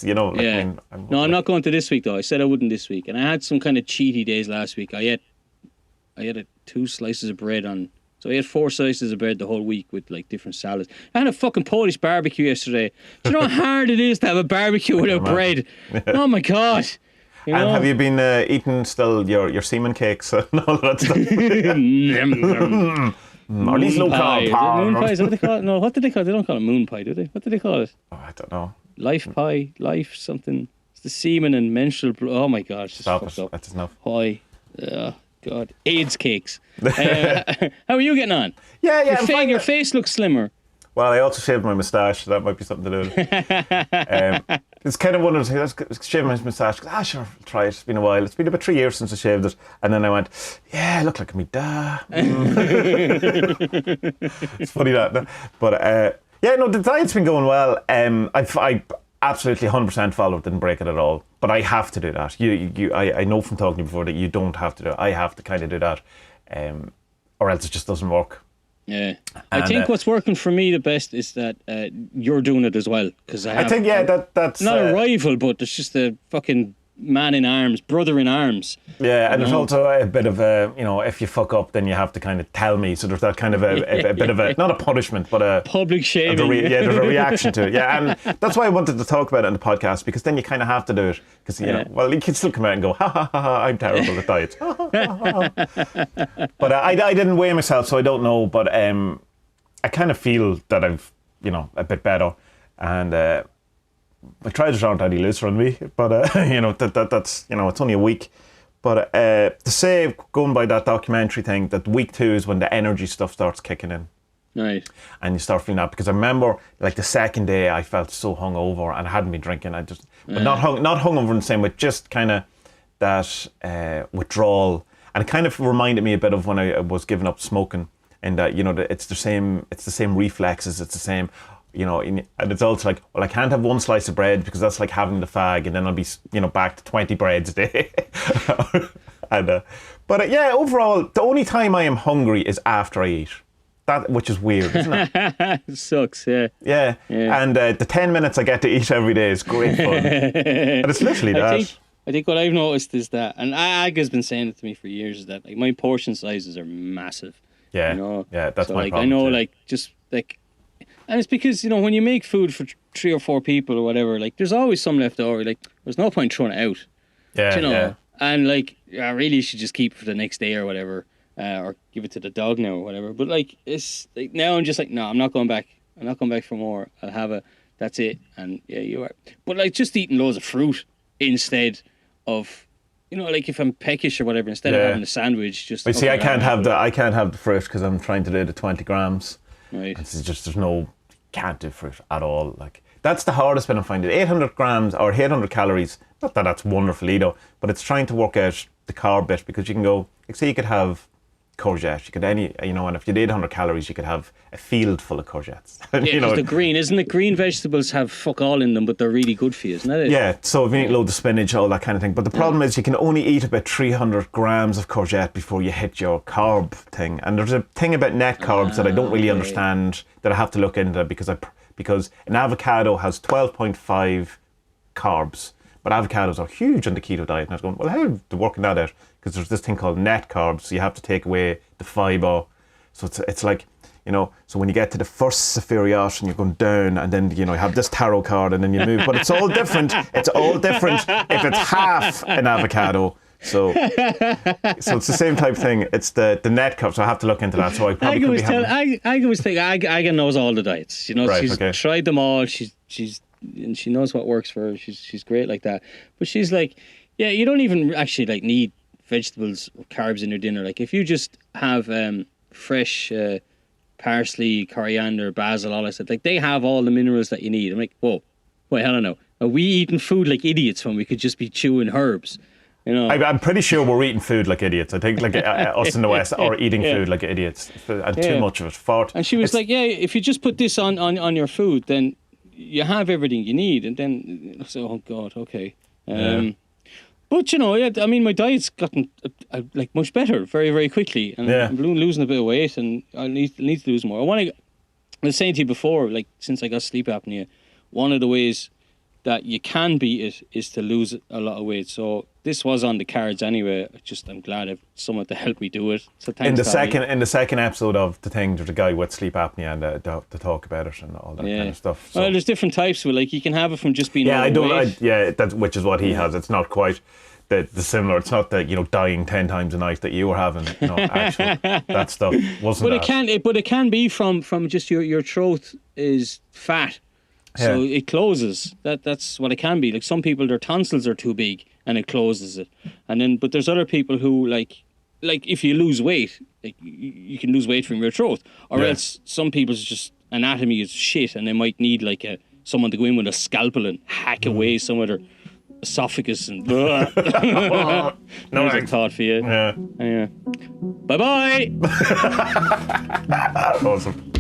Yeah. I'm not going to this week though. I said I wouldn't this week, and I had some kind of cheaty days last week. I had 2 slices of bread on. So I had 4 slices of bread the whole week with like different salads. I had a fucking Polish barbecue yesterday. Do you know how hard it is to have a barbecue without bread? Oh my God. And have you been eating still your semen cakes and all that stuff? Are these low carb? Moon pie, is that what they call it? No, what do they call it? They don't call it moon pie, do they? What do they call it? Oh, I don't know. Life pie, life something. It's the semen and menstrual blood. Oh my God. Stop it. That's enough. Pie. God, AIDS cakes. How are you getting on? Yeah. Your face looks slimmer. Well, I also shaved my moustache, so that might be something to do with it. It's kind of one of those things. I shaved my moustache. Sure, I'll try it. It's been a while. It's been about 3 years since I shaved it. And then I went, I look like me dad. It's funny that. But, the diet's been going well. I absolutely 100% follow it, didn't break it at all. But I have to do that. I know from talking to you before that you don't have to do it. I have to kind of do that, or else it just doesn't work. Yeah, I think what's working for me the best is that you're doing it as well. Because I think that's not a rival, but it's just a fucking man in arms, brother in arms. Yeah, and there's also a bit of a, if you fuck up, then you have to kind of tell me. So there's that kind of a bit of a, not a punishment, but a public shaming. There's a reaction to it. Yeah, and that's why I wanted to talk about it in the podcast, because then you kind of have to do it. Because, well, you can still come out and go, ha ha ha, ha, I'm terrible at diets. But I didn't weigh myself, so I don't know. But I kind of feel that I've, a bit better. And my trousers aren't any looser on me, but that's it's only a week. But to say, going by that documentary thing, that week 2 is when the energy stuff starts kicking in. Right. And you start feeling that, because I remember like the second day I felt so hungover and I hadn't been drinking. But not hungover in the same way, just kind of that withdrawal. And it kind of reminded me a bit of when I was giving up smoking, and that it's the same reflexes, it's the same. And it's also like, well, I can't have one slice of bread because that's like having the fag, and then I'll be, back to 20 breads a day. But overall, the only time I am hungry is after I eat. Which is weird, isn't it? It sucks, yeah. Yeah. And the 10 minutes I get to eat every day is great fun. And it's literally that. I think what I've noticed is that, and Aga's been saying it to me for years, is that like my portion sizes are massive. Yeah. Yeah, that's so, my like, problem. I know, too. like, just like. And it's because, when you make food for 3 or 4 people or whatever, like, there's always some left over. Like, there's no point throwing it out. Yeah, Yeah. And, like, really you should just keep it for the next day or whatever, or give it to the dog now or whatever. But, like, it's like, now I'm just like, no, I'm not going back. I'm not going back for more. I'll have that's it. And, yeah, you are. But, like, just eating loads of fruit instead of, like, if I'm peckish or whatever, instead of having a sandwich, just... But see, I can't have the fruit because I'm trying to do the 20 grams. Right. It's just, can't do fruit at all. Like, that's the hardest bit I'm finding. 800 grams or 800 calories, not that that's wonderful either, but it's trying to work out the carb bit, because you can go, like, say you could have courgette, you could and if you did 800 calories, you could have a field full of courgettes. Yeah, because the green, isn't it? Green vegetables have fuck all in them, but they're really good for you, isn't it? Yeah, so if you eat loads of spinach, all that kind of thing. But the problem is you can only eat about 300 grams of courgette before you hit your carb thing. And there's a thing about net carbs that I don't really understand, that I have to look into, because an avocado has 12.5 carbs. But avocados are huge on the keto diet. And I was going, well, how are they working that out? Because there's this thing called net carbs, so you have to take away the fibre. So it's like, so when you get to the first Safariot and you're going down, and then, you have this tarot card, and then you move. But it's all different. It's all different if it's half an avocado. So it's the same type of thing. It's the net carbs, so I have to look into that. So I probably could be having... I always think Aga knows all the diets. She's tried them all. And she knows what works for her. She's great like that. But she's like, yeah, you don't even actually like need vegetables or carbs in your dinner. Like, if you just have fresh parsley, coriander, basil, all that stuff, like, they have all the minerals that you need. I'm like, whoa, wait, I don't know. Are we eating food like idiots when we could just be chewing herbs? I'm pretty sure we're eating food like idiots. I think like us in the West are eating food like idiots, and too much of it. And she was like, yeah, if you just put this on your food, then you have everything you need. And then, so, oh God, okay. But I mean, my diet's gotten like much better very, very quickly, and I'm losing a bit of weight, and I need to lose more. I was saying to you before, like, since I got sleep apnea, one of the ways that you can beat it is to lose a lot of weight. So this was on the cards anyway. I'm glad I've someone to help me do it. So thanks. In the second episode of the thing, there's a guy with sleep apnea, and to talk about it and all that kind of stuff. So. Well, there's different types. Well, like, you can have it from just being which is what he has. It's not quite the similar. It's not the dying 10 times a night that you were having. Actually, that stuff wasn't. But it can be from just your throat is fat. So it closes. That's what it can be. Like, some people, their tonsils are too big and it closes it. And then, but there's other people who like if you lose weight, like, you can lose weight from your throat, or else some people's just anatomy is shit, and they might need like someone to go in with a scalpel and hack away some of their esophagus and. There's a thought for you. Yeah. Bye bye. Awesome.